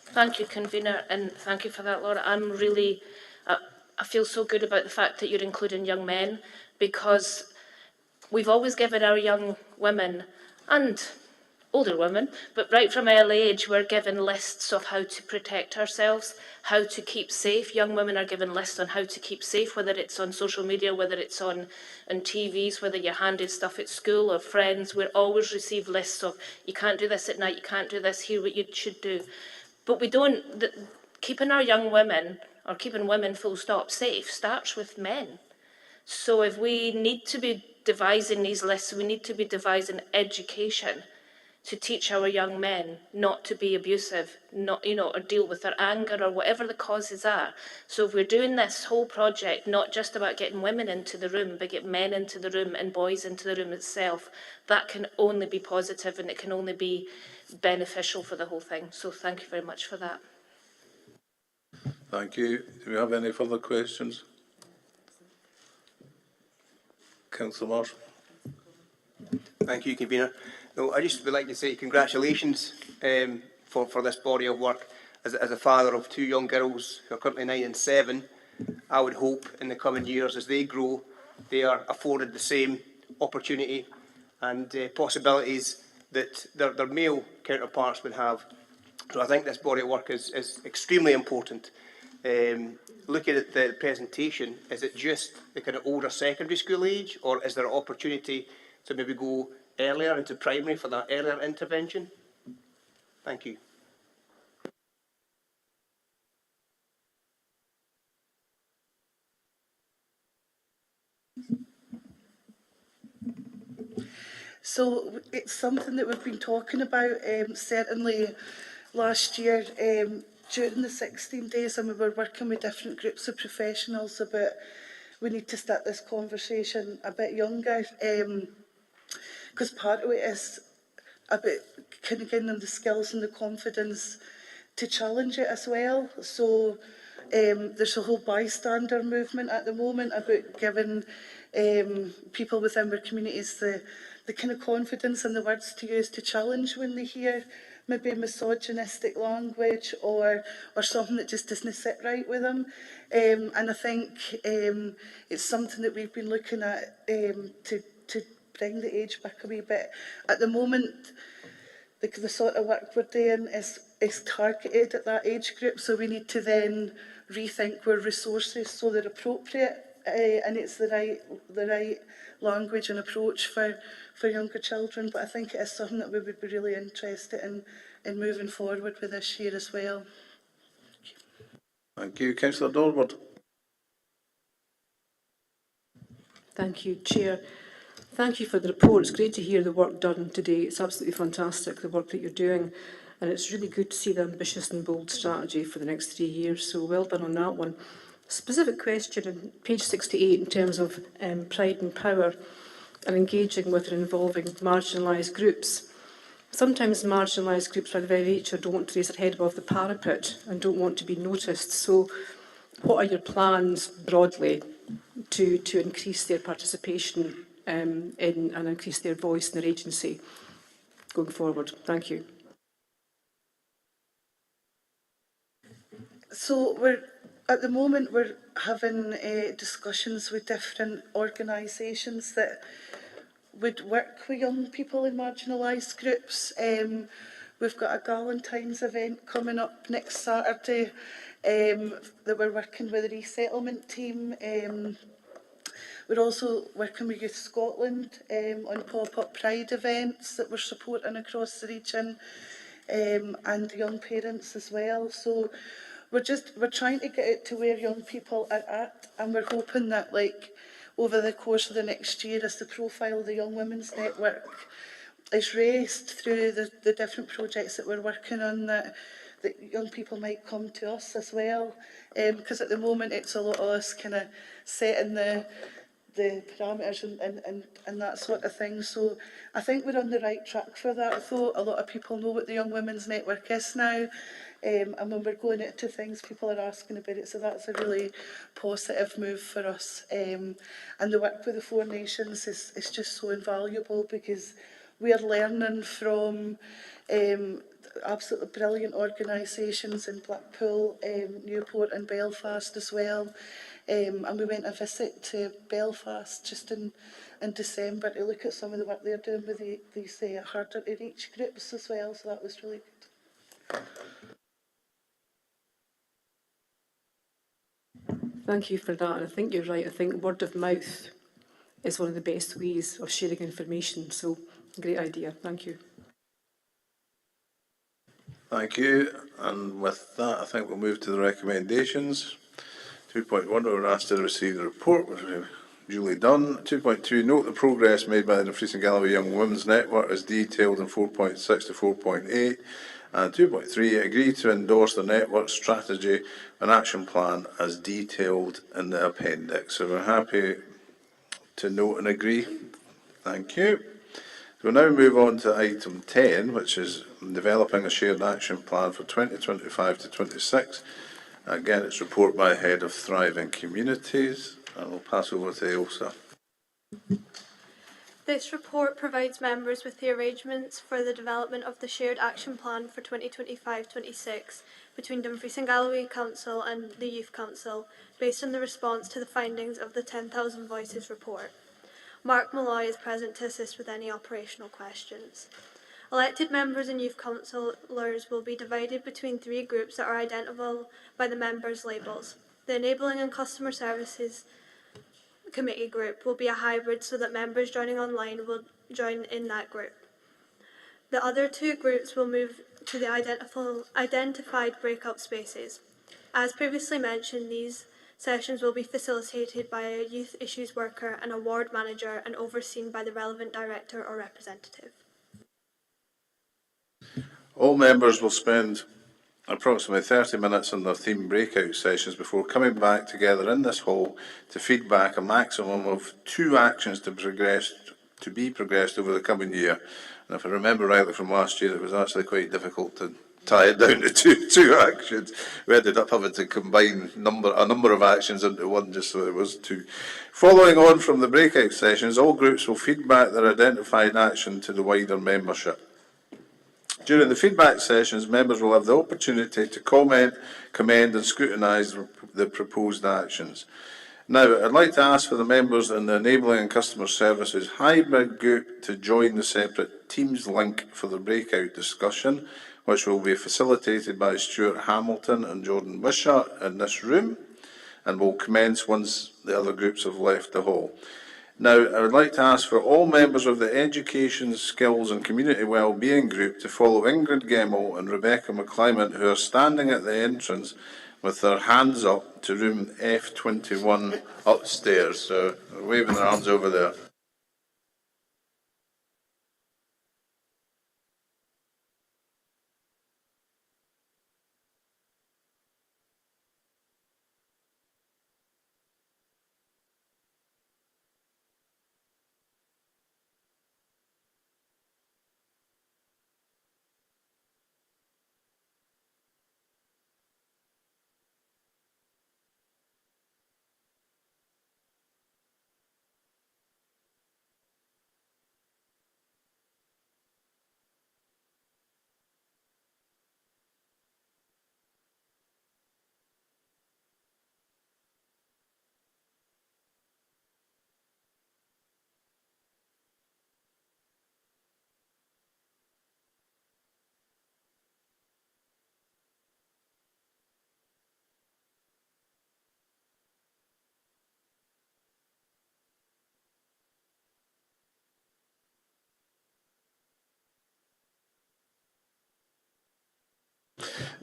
Thank you, Convener, and thank you for that, Laura. I'm really, I feel so good about the fact that you're including young men, because we've always given our young women and older women, but right from early age, we're given lists of how to protect ourselves, how to keep safe. Young women are given lists on how to keep safe, whether it's on social media, whether it's on TVs, whether you're handed stuff at school or friends. We always receive lists of, you can't do this at night, you can't do this, here what you should do. But we don't, keeping our young women, or keeping women full stop safe, starts with men. So if we need to be devising these lists, we need to be devising education to teach our young men not to be abusive, not, or deal with their anger or whatever the causes are. So if we're doing this whole project, not just about getting women into the room, but get men into the room and boys into the room itself, that can only be positive and it can only be beneficial for the whole thing. So thank you very much for that. Thank you. Do we have any further questions? Councillor Marshall. Thank you, Convener. No, I just would like to say congratulations for this body of work. As a father of two young girls who are currently 9 and 7, I would hope in the coming years as they grow, they are afforded the same opportunity and possibilities that their male counterparts would have. So I think this body of work is extremely important. Looking at the presentation, is it just the kind of older secondary school age, or is there an opportunity to maybe go earlier into primary for that earlier intervention? Thank you. So it's something that we've been talking about, certainly last year during the 16 days, and we were working with different groups of professionals about we need to start this conversation a bit younger, because part of it is about kind of getting them the skills and the confidence to challenge it as well. So there's a whole bystander movement at the moment about giving people within our communities the kind of confidence and the words to use to challenge when they hear maybe misogynistic language or something that just doesn't sit right with them. And I think it's something that we've been looking at to bring the age back a wee bit. At the moment, the sort of work we're doing is targeted at that age group, so we need to then rethink our resources so they're appropriate and it's the right language and approach for younger children. But I think it is something that we would be really interested in moving forward with this year as well. Thank you. Councillor Dorward. Thank you, Chair. Thank you for the report. It's great to hear the work done today. It's absolutely fantastic, the work that you're doing. And it's really good to see the ambitious and bold strategy for the next 3 years. So well done on that one. Specific question on page 68 in terms of pride and power and engaging with and involving marginalised groups. Sometimes marginalised groups by their very nature don't want to raise their head above the parapet and don't want to be noticed. So what are your plans broadly to increase their participation in and increase their voice in their agency going forward? Thank you. So at the moment we're having discussions with different organisations that would work with young people in marginalised groups. We've got a Galentine's event coming up next Saturday that we're working with the resettlement team. We're also working with Youth Scotland on pop-up Pride events that we're supporting across the region, and young parents as well. So we're trying to get it to where young people are at, and we're hoping that, like, over the course of the next year, as the profile of the Young Women's Network is raised through the different projects that we're working on, that young people might come to us as well. Because at the moment it's a lot of us kind of setting the parameters and that sort of thing. So I think we're on the right track for that, though. A lot of people know what the Young Women's Network is now. And when we're going into things, people are asking about it, so that's a really positive move for us. And the work with the Four Nations is just so invaluable, because we are learning from absolutely brilliant organisations in Blackpool, Newport and Belfast as well. And we went a visit to Belfast just in December to look at some of the work they're doing with these harder to reach groups as well, so that was really good. Thank you for that. And I think you're right. I think word of mouth is one of the best ways of sharing information. So, great idea. Thank you. Thank you. And with that, I think we'll move to the recommendations. 2.1, we were asked to receive the report, which we've duly done. 2.2, note the progress made by the Dumfries and Galloway Young Women's Network as detailed in 4.6 to 4.8. And 2.3, agree to endorse the network strategy and action plan as detailed in the appendix. So we're happy to note and agree. Thank you. We'll now move on to item 10, which is developing a shared action plan for 2025 to 26. Again, it's report by Head of Thriving Communities, and we'll pass over to Ailsa. This report provides members with the arrangements for the development of the shared action plan for 2025-26 between Dumfries and Galloway Council and the Youth Council, based on the response to the findings of the 10,000 Voices report. Mark Malloy is present to assist with any operational questions. Elected members and youth councillors will be divided between three groups that are identifiable by the members' labels. The Enabling and Customer Services Committee group will be a hybrid, so that members joining online will join in that group. The other two groups will move to the identified breakout spaces. As previously mentioned, these sessions will be facilitated by a youth issues worker and a ward manager and overseen by the relevant director or representative. All members will spend approximately 30 minutes in their theme breakout sessions before coming back together in this hall to feedback a maximum of 2 actions to be progressed over the coming year. And if I remember rightly from last year, it was actually quite difficult to tie it down to two actions. We ended up having to combine a number of actions into one, just so it was 2. Following on from the breakout sessions, all groups will feedback their identified action to the wider membership. During the feedback sessions, members will have the opportunity to comment, commend and scrutinise the proposed actions. Now, I'd like to ask for the members in the Enabling and Customer Services hybrid group to join the separate Teams link for the breakout discussion, which will be facilitated by Stuart Hamilton and Jordan Wishart in this room, and will commence once the other groups have left the hall. Now, I would like to ask for all members of the Education, Skills and Community Wellbeing group to follow Ingrid Gemmell and Rebecca McClymont, who are standing at the entrance with their hands up to room F21 upstairs. So, they're waving their arms over there.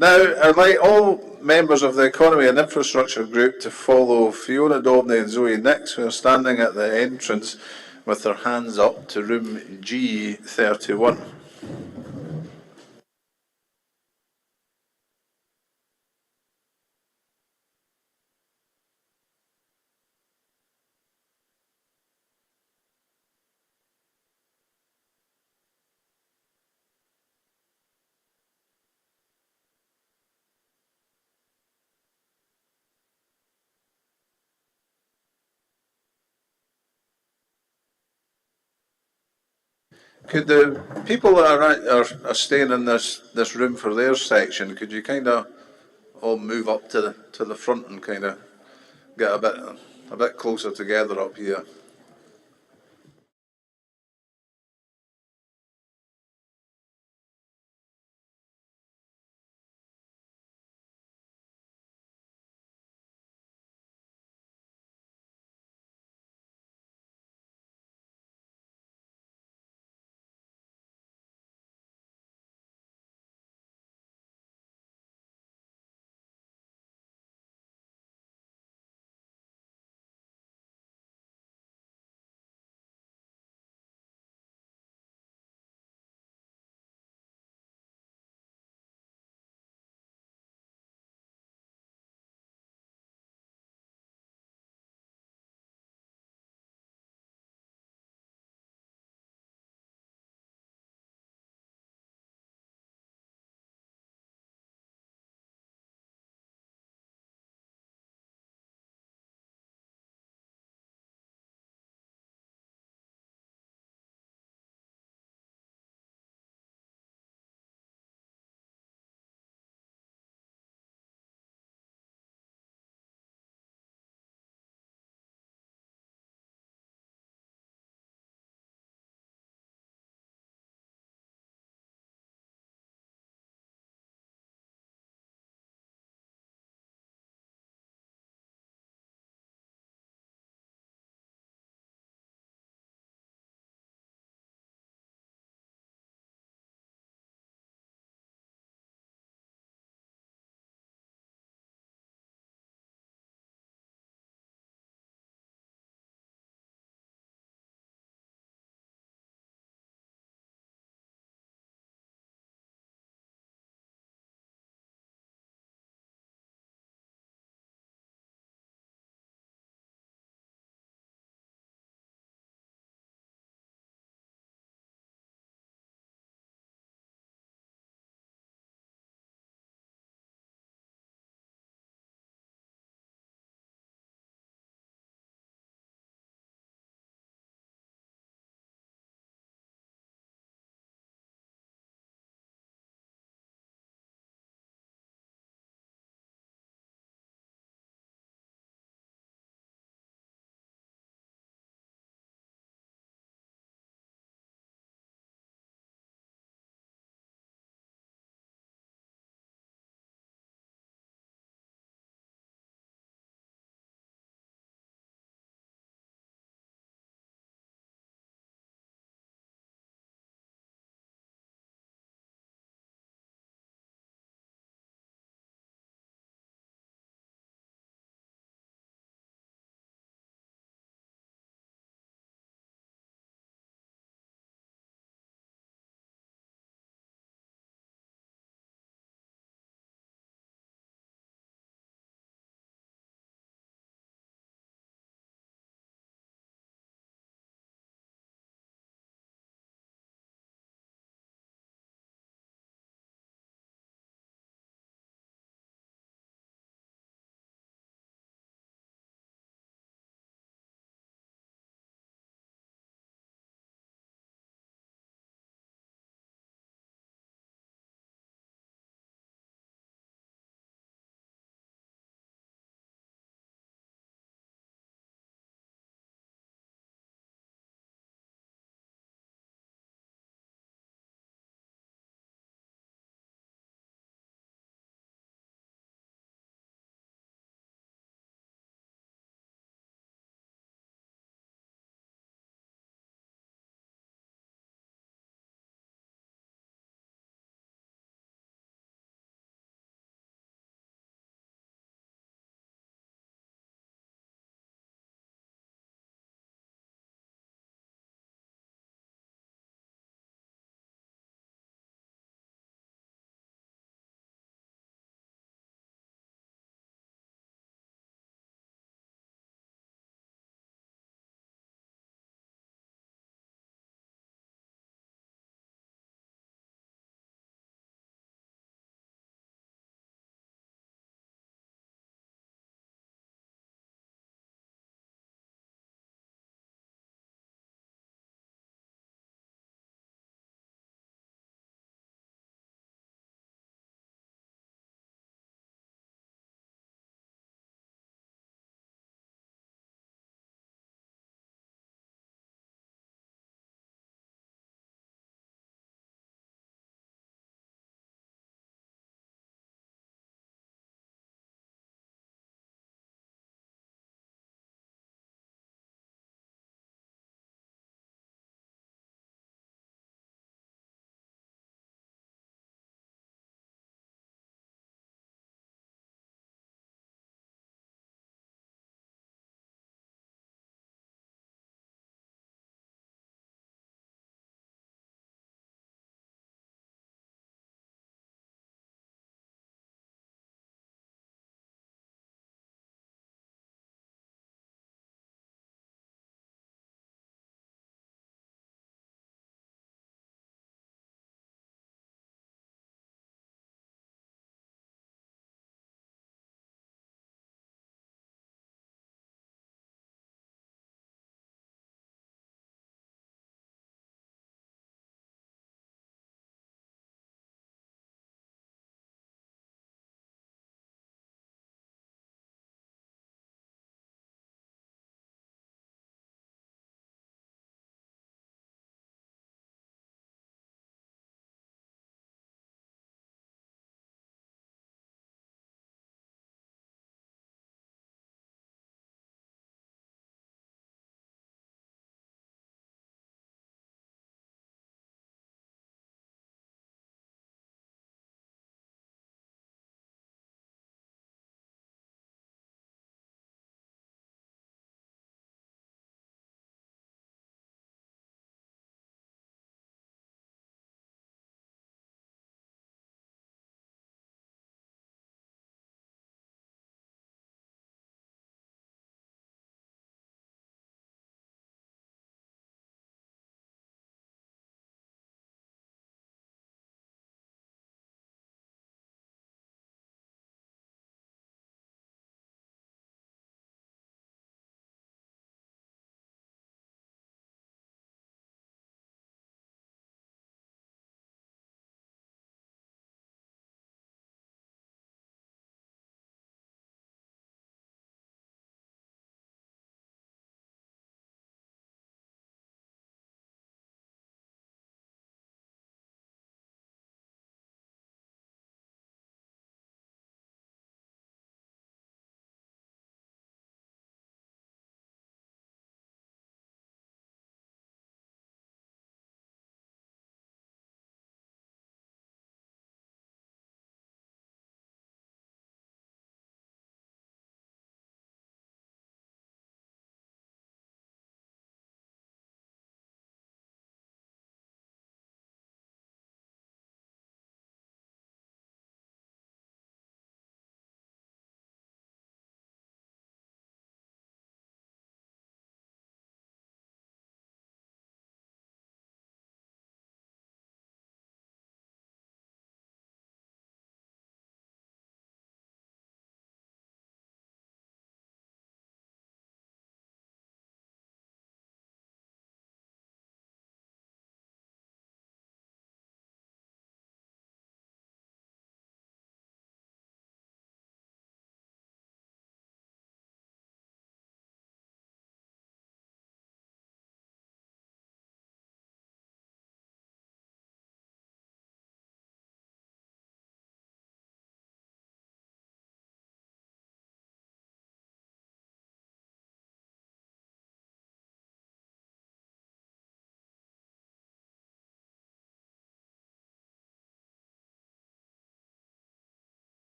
Now, I'd like all members of the Economy and Infrastructure Group to follow Fiona Dobney and Zoe Nix, who are standing at the entrance with their hands up, to room G31. Could the people that are staying in this room for their section, could you kind of all move up to the front and kind of get a bit closer together up here?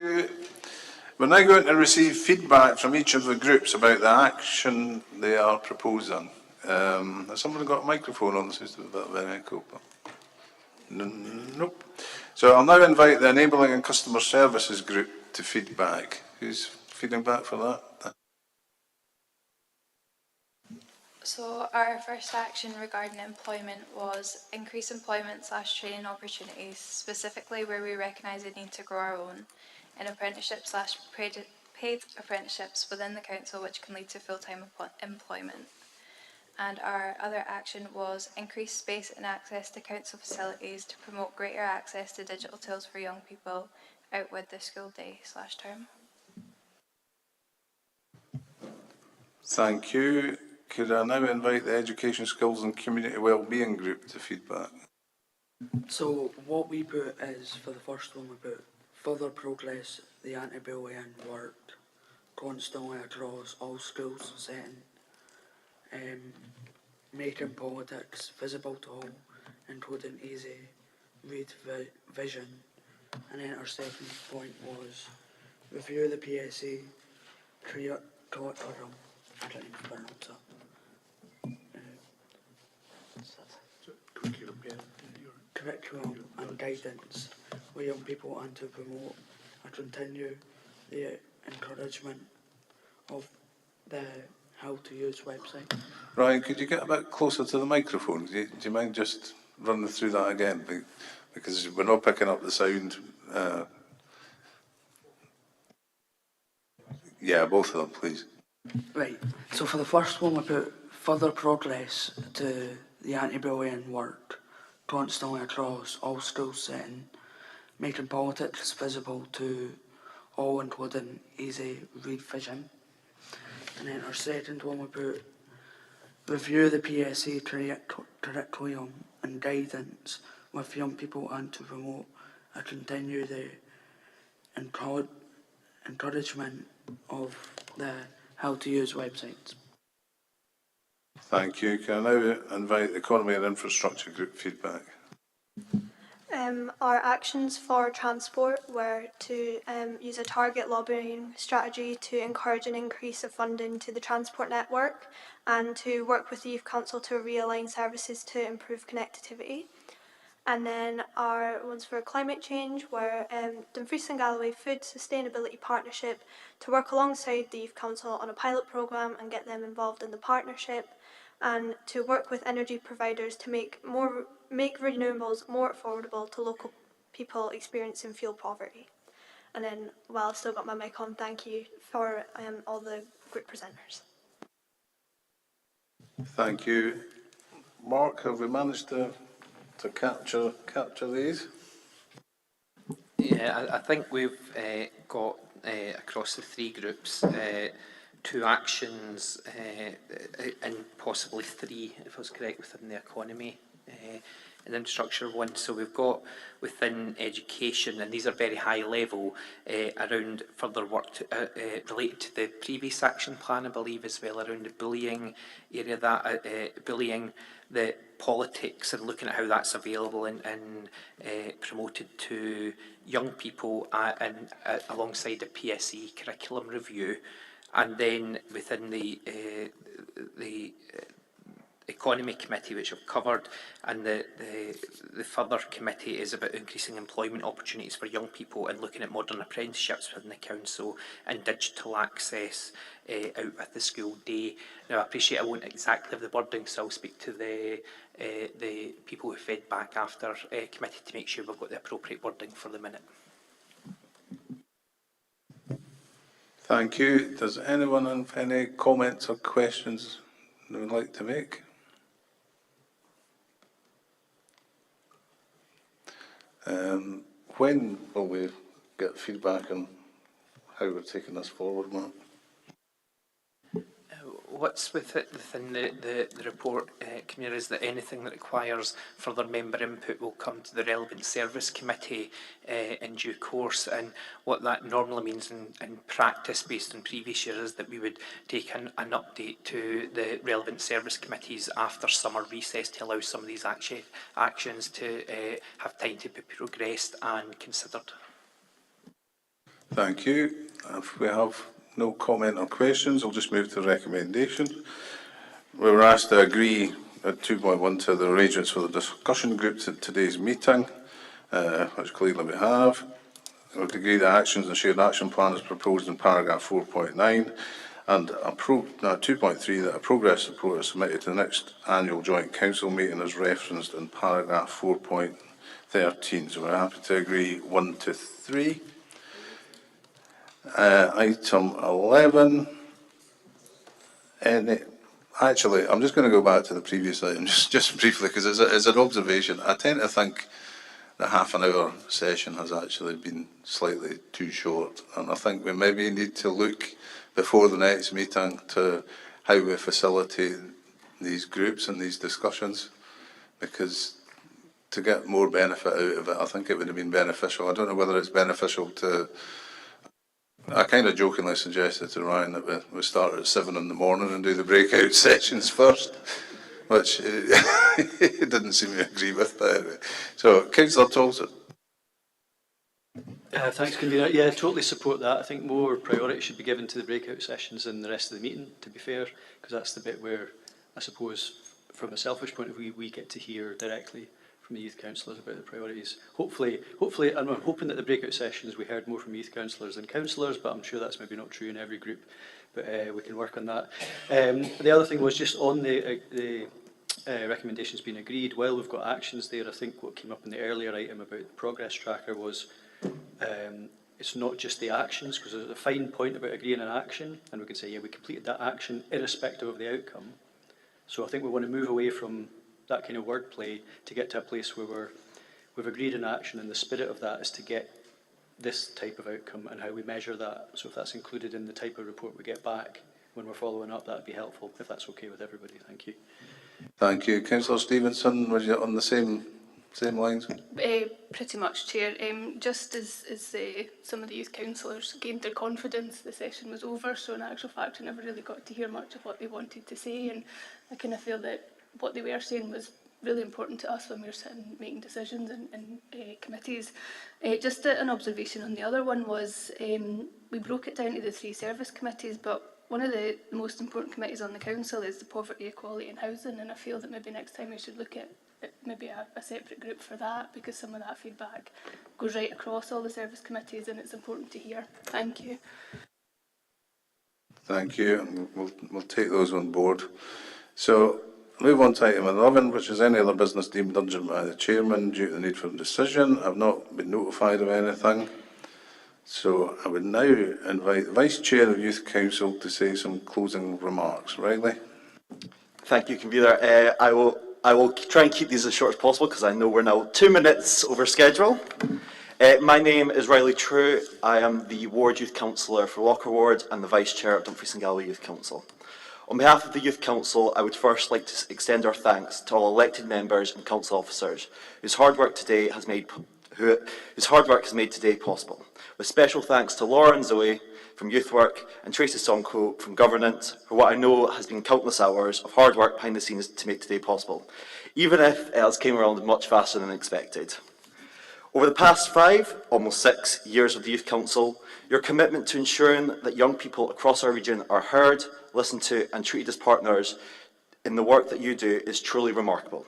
We're now going to receive feedback from each of the groups about the action they are proposing. Has someone got a microphone on? This is a bit of an echo. Nope. So I'll now invite the Enabling and Customer Services group to feedback. Who's feeding back for that? So our first action regarding employment was increase employment / training opportunities, specifically where we recognise the need to grow our own in apprenticeship / paid apprenticeships within the council, which can lead to full-time employment. And our other action was increase space and access to council facilities to promote greater access to digital tools for young people out with the school day / term. Thank you. Could I now invite the Education, Skills and Community Wellbeing group to feedback? So what we put is, for the first one, we put further progress the anti-bullying work constantly across all schools setting, making politics visible to all, including easy read vision. And then our second point was review the PSE curriculum. I don't even pronounce that. Curriculum and guidance for young people, and to promote and continue the encouragement of the how to use website. Ryan, could you get a bit closer to the microphone? Do you mind just running through that again? Because we're not picking up the sound. Yeah, both of them, please. Right, so for the first one we put further progress to the anti-bullying work constantly across all schools setting, making politics visible to all, including easy read vision. And then our second one we put review the PSE curriculum and guidance with young people, and to promote and continue the encouragement of the how to use websites. Thank you. Can I now invite the Economy and Infrastructure group feedback? Our actions for transport were to use a target lobbying strategy to encourage an increase of funding to the transport network, and to work with the Youth Council to realign services to improve connectivity. And then our ones for climate change were Dumfries and Galloway Food Sustainability Partnership, to work alongside the Youth Council on a pilot programme and get them involved in the partnership, and to work with energy providers to make renewables more affordable to local people experiencing fuel poverty. And then, while I've still got my mic on, thank you for all the group presenters. Thank you. Mark, have we managed to capture these? Yeah, I think we've got across the three groups 2 actions and possibly 3, if I was correct, within the economy and infrastructure one. So we've got within education, and these are very high level, around further work related to the previous action plan, I believe, as well, around the bullying area, that bullying, the politics, and looking at how that's available and promoted to young people, and alongside the PSE curriculum review. And then within the Economy Committee, which I've covered, and the further committee is about increasing employment opportunities for young people and looking at modern apprenticeships within the council and digital access out with the school day. Now, I appreciate I won't exactly have the wording, so I'll speak to the people who fed back after committee to make sure we've got the appropriate wording for the minute. Thank you. Does anyone have any comments or questions they would like to make? When will we get feedback on how we're taking this forward, Mark? What's within the report, Camilla, is that anything that requires further member input will come to the relevant service committee in due course. And what that normally means in practice, based on previous years, is that we would take an update to the relevant service committees after summer recess to allow some of these actions to have time to be progressed and considered. Thank you. If we have no comment or questions, I'll just move to the recommendation. We were asked to agree at 2.1 to the arrangements for the discussion groups at today's meeting, which clearly we have. We would agree that actions and shared action plan as proposed in paragraph 4.9 and 2.3 that a progress report is submitted to the next annual joint council meeting as referenced in paragraph 4.13. So we're happy to agree 1 to 3. Item 11. Actually, I'm just going to go back to the previous item just briefly because as an observation, I tend to think the half-an-hour session has actually been slightly too short, and I think we maybe need to look before the next meeting to how we facilitate these groups and these discussions, because to get more benefit out of it, I think it would have been beneficial. I don't know whether it's beneficial to. I kind of jokingly suggested to Ryan that we start at 7 in the morning and do the breakout sessions first, which he didn't seem to agree with. But anyway. So, Councillor Tolson. Thanks, Convener. Yeah, totally support that. I think more priority should be given to the breakout sessions than the rest of the meeting, to be fair, because that's the bit where, I suppose, from a selfish point of view, we get to hear directly from the youth councillors about the priorities. Hopefully, and I'm hoping that the breakout sessions we heard more from youth councillors than councillors, but I'm sure that's maybe not true in every group, but we can work on that. The other thing was just on the recommendations being agreed. While we've got actions there, I think what came up in the earlier item about the progress tracker was it's not just the actions, because there's a fine point about agreeing an action, and we can say, yeah, we completed that action irrespective of the outcome. So I think we want to move away from that kind of wordplay to get to a place where we've agreed an action, and the spirit of that is to get this type of outcome and how we measure that. So if that's included in the type of report we get back when we're following up, that would be helpful, if that's okay with everybody. Thank you. Thank you. Councillor Stevenson, was you on the same lines? Pretty much, Chair. Just as some of the youth councillors gained their confidence, the session was over, so in actual fact I never really got to hear much of what they wanted to say, and I kind of feel that what they were saying was really important to us when we were sitting making decisions in committees. Just an observation on the other one was we broke it down to the 3 service committees, but one of the most important committees on the council is the poverty, equality and housing, and I feel that maybe next time we should look at maybe a separate group for that, because some of that feedback goes right across all the service committees and it's important to hear. Thank you. Thank you. We'll take those on board. So, move on to item 11, which is any other business deemed urgent by the chairman due to the need for a decision. I've not been notified of anything. So I would now invite the Vice Chair of Youth Council to say some closing remarks. Riley? Thank you, Convener. I will try and keep these as short as possible because I know we're now 2 minutes over schedule. My name is Riley True. I am the Ward Youth Councillor for Locker Ward and the Vice Chair of Dumfries and Galloway Youth Council. On behalf of the Youth Council, I would first like to extend our thanks to all elected members and council officers whose hard work has made today possible. With special thanks to Laura and Zoe from Youth Work and Tracy Sonko from Governance for what I know has been countless hours of hard work behind the scenes to make today possible, even if it has came around much faster than expected. Over the past 5, almost 6 years of the Youth Council, your commitment to ensuring that young people across our region are heard, listened to and treated as partners in the work that you do is truly remarkable.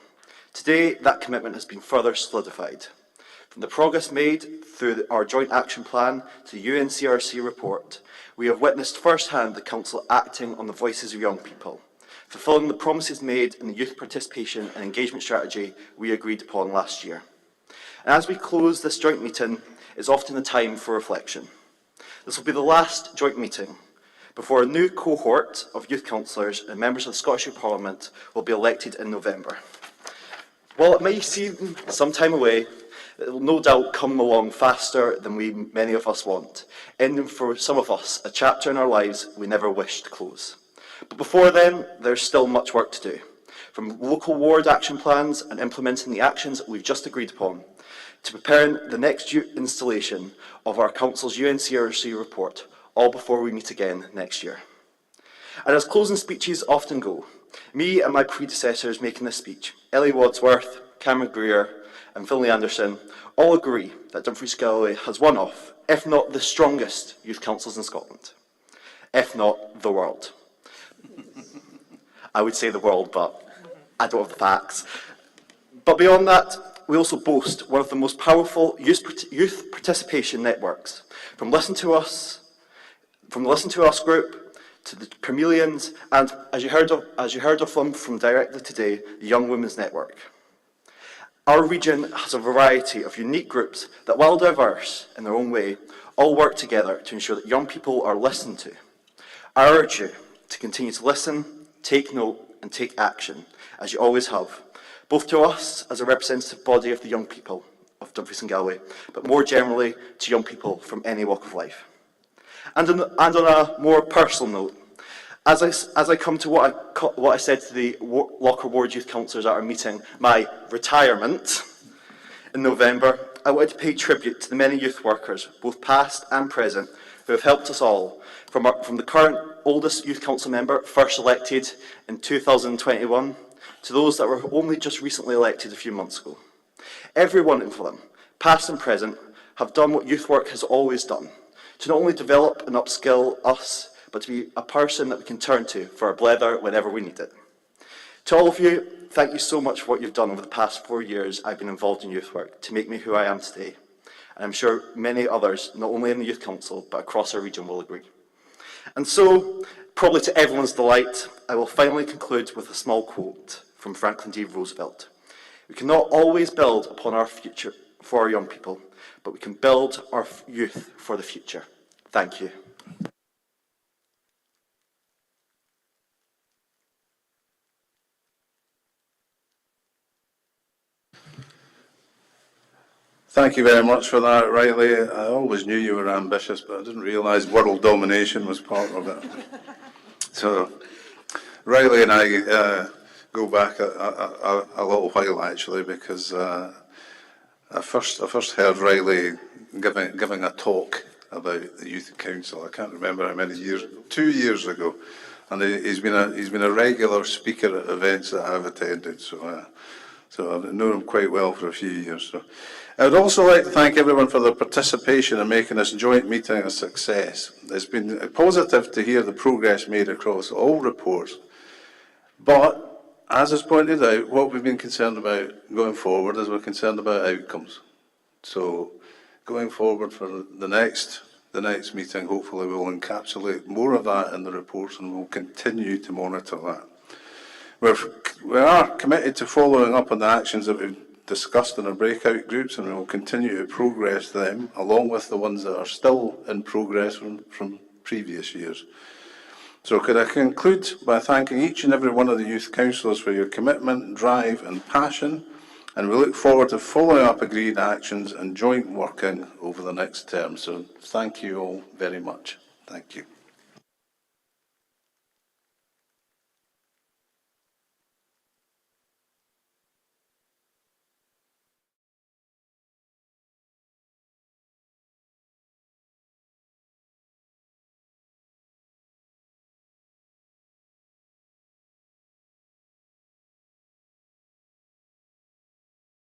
Today, that commitment has been further solidified. From the progress made through our joint action plan to the UNCRC report, we have witnessed firsthand the Council acting on the voices of young people, fulfilling the promises made in the youth participation and engagement strategy we agreed upon last year. And as we close this joint meeting, it's often a time for reflection. This will be the last joint meeting before a new cohort of youth councillors and members of the Scottish Youth Parliament will be elected in November. While it may seem some time away, it will no doubt come along faster than many of us want, ending for some of us a chapter in our lives we never wished to close. But before then, there's still much work to do, from local ward action plans and implementing the actions we've just agreed upon, to preparing the next installation of our Council's UNCRC report, all before we meet again next year. And as closing speeches often go, me and my predecessors making this speech, Ellie Wadsworth, Cameron Greer and Finlay Anderson, all agree that Dumfries Galloway has one of, if not the strongest youth councils in Scotland, if not the world. I would say the world, but I don't have the facts. But beyond that, we also boast one of the most powerful youth participation networks. From Listen to Us group to the Chameleons, and as you heard of them from directly today, the Young Women's Network. Our region has a variety of unique groups that, while diverse in their own way, all work together to ensure that young people are listened to. I urge you to continue to listen, take note, and take action, as you always have, both to us as a representative body of the young people of Dumfries and Galloway, but more generally to young people from any walk of life. And on a more personal note, as I come to what I said to the Locker Ward Youth Councillors at our meeting, my retirement in November, I wanted to pay tribute to the many youth workers, both past and present, who have helped us all, from the current oldest youth council member, first elected in 2021, to those that were only just recently elected a few months ago. Every one of them, past and present, have done what youth work has always done, to not only develop and upskill us, but to be a person that we can turn to for our blether whenever we need it. To all of you, thank you so much for what you've done over the past 4 years I've been involved in youth work to make me who I am today. And I'm sure many others, not only in the Youth Council, but across our region will agree. And so, probably to everyone's delight, I will finally conclude with a small quote from Franklin D. Roosevelt. We cannot always build upon our future for our young people, but we can build our youth for the future. Thank you. Thank you very much for that, Riley. I always knew you were ambitious, but I didn't realise world domination was part of it. So, Riley and I go back a little while, actually, because I first heard Riley giving a talk about the Youth Council. I can't remember how many years, 2 years ago, and he's been a regular speaker at events that I've attended. So I've known him quite well for a few years. So I would also like to thank everyone for their participation in making this joint meeting a success. It's been positive to hear the progress made across all reports, but as is pointed out, what we've been concerned about going forward is we're concerned about outcomes. So going forward for the next meeting, hopefully we'll encapsulate more of that in the reports and we'll continue to monitor that. We are committed to following up on the actions that we've discussed in our breakout groups, and we will continue to progress them along with the ones that are still in progress from previous years. So could I conclude by thanking each and every one of the youth councillors for your commitment, drive and passion, and we look forward to following up agreed actions and joint working over the next term. So thank you all very much. Thank you.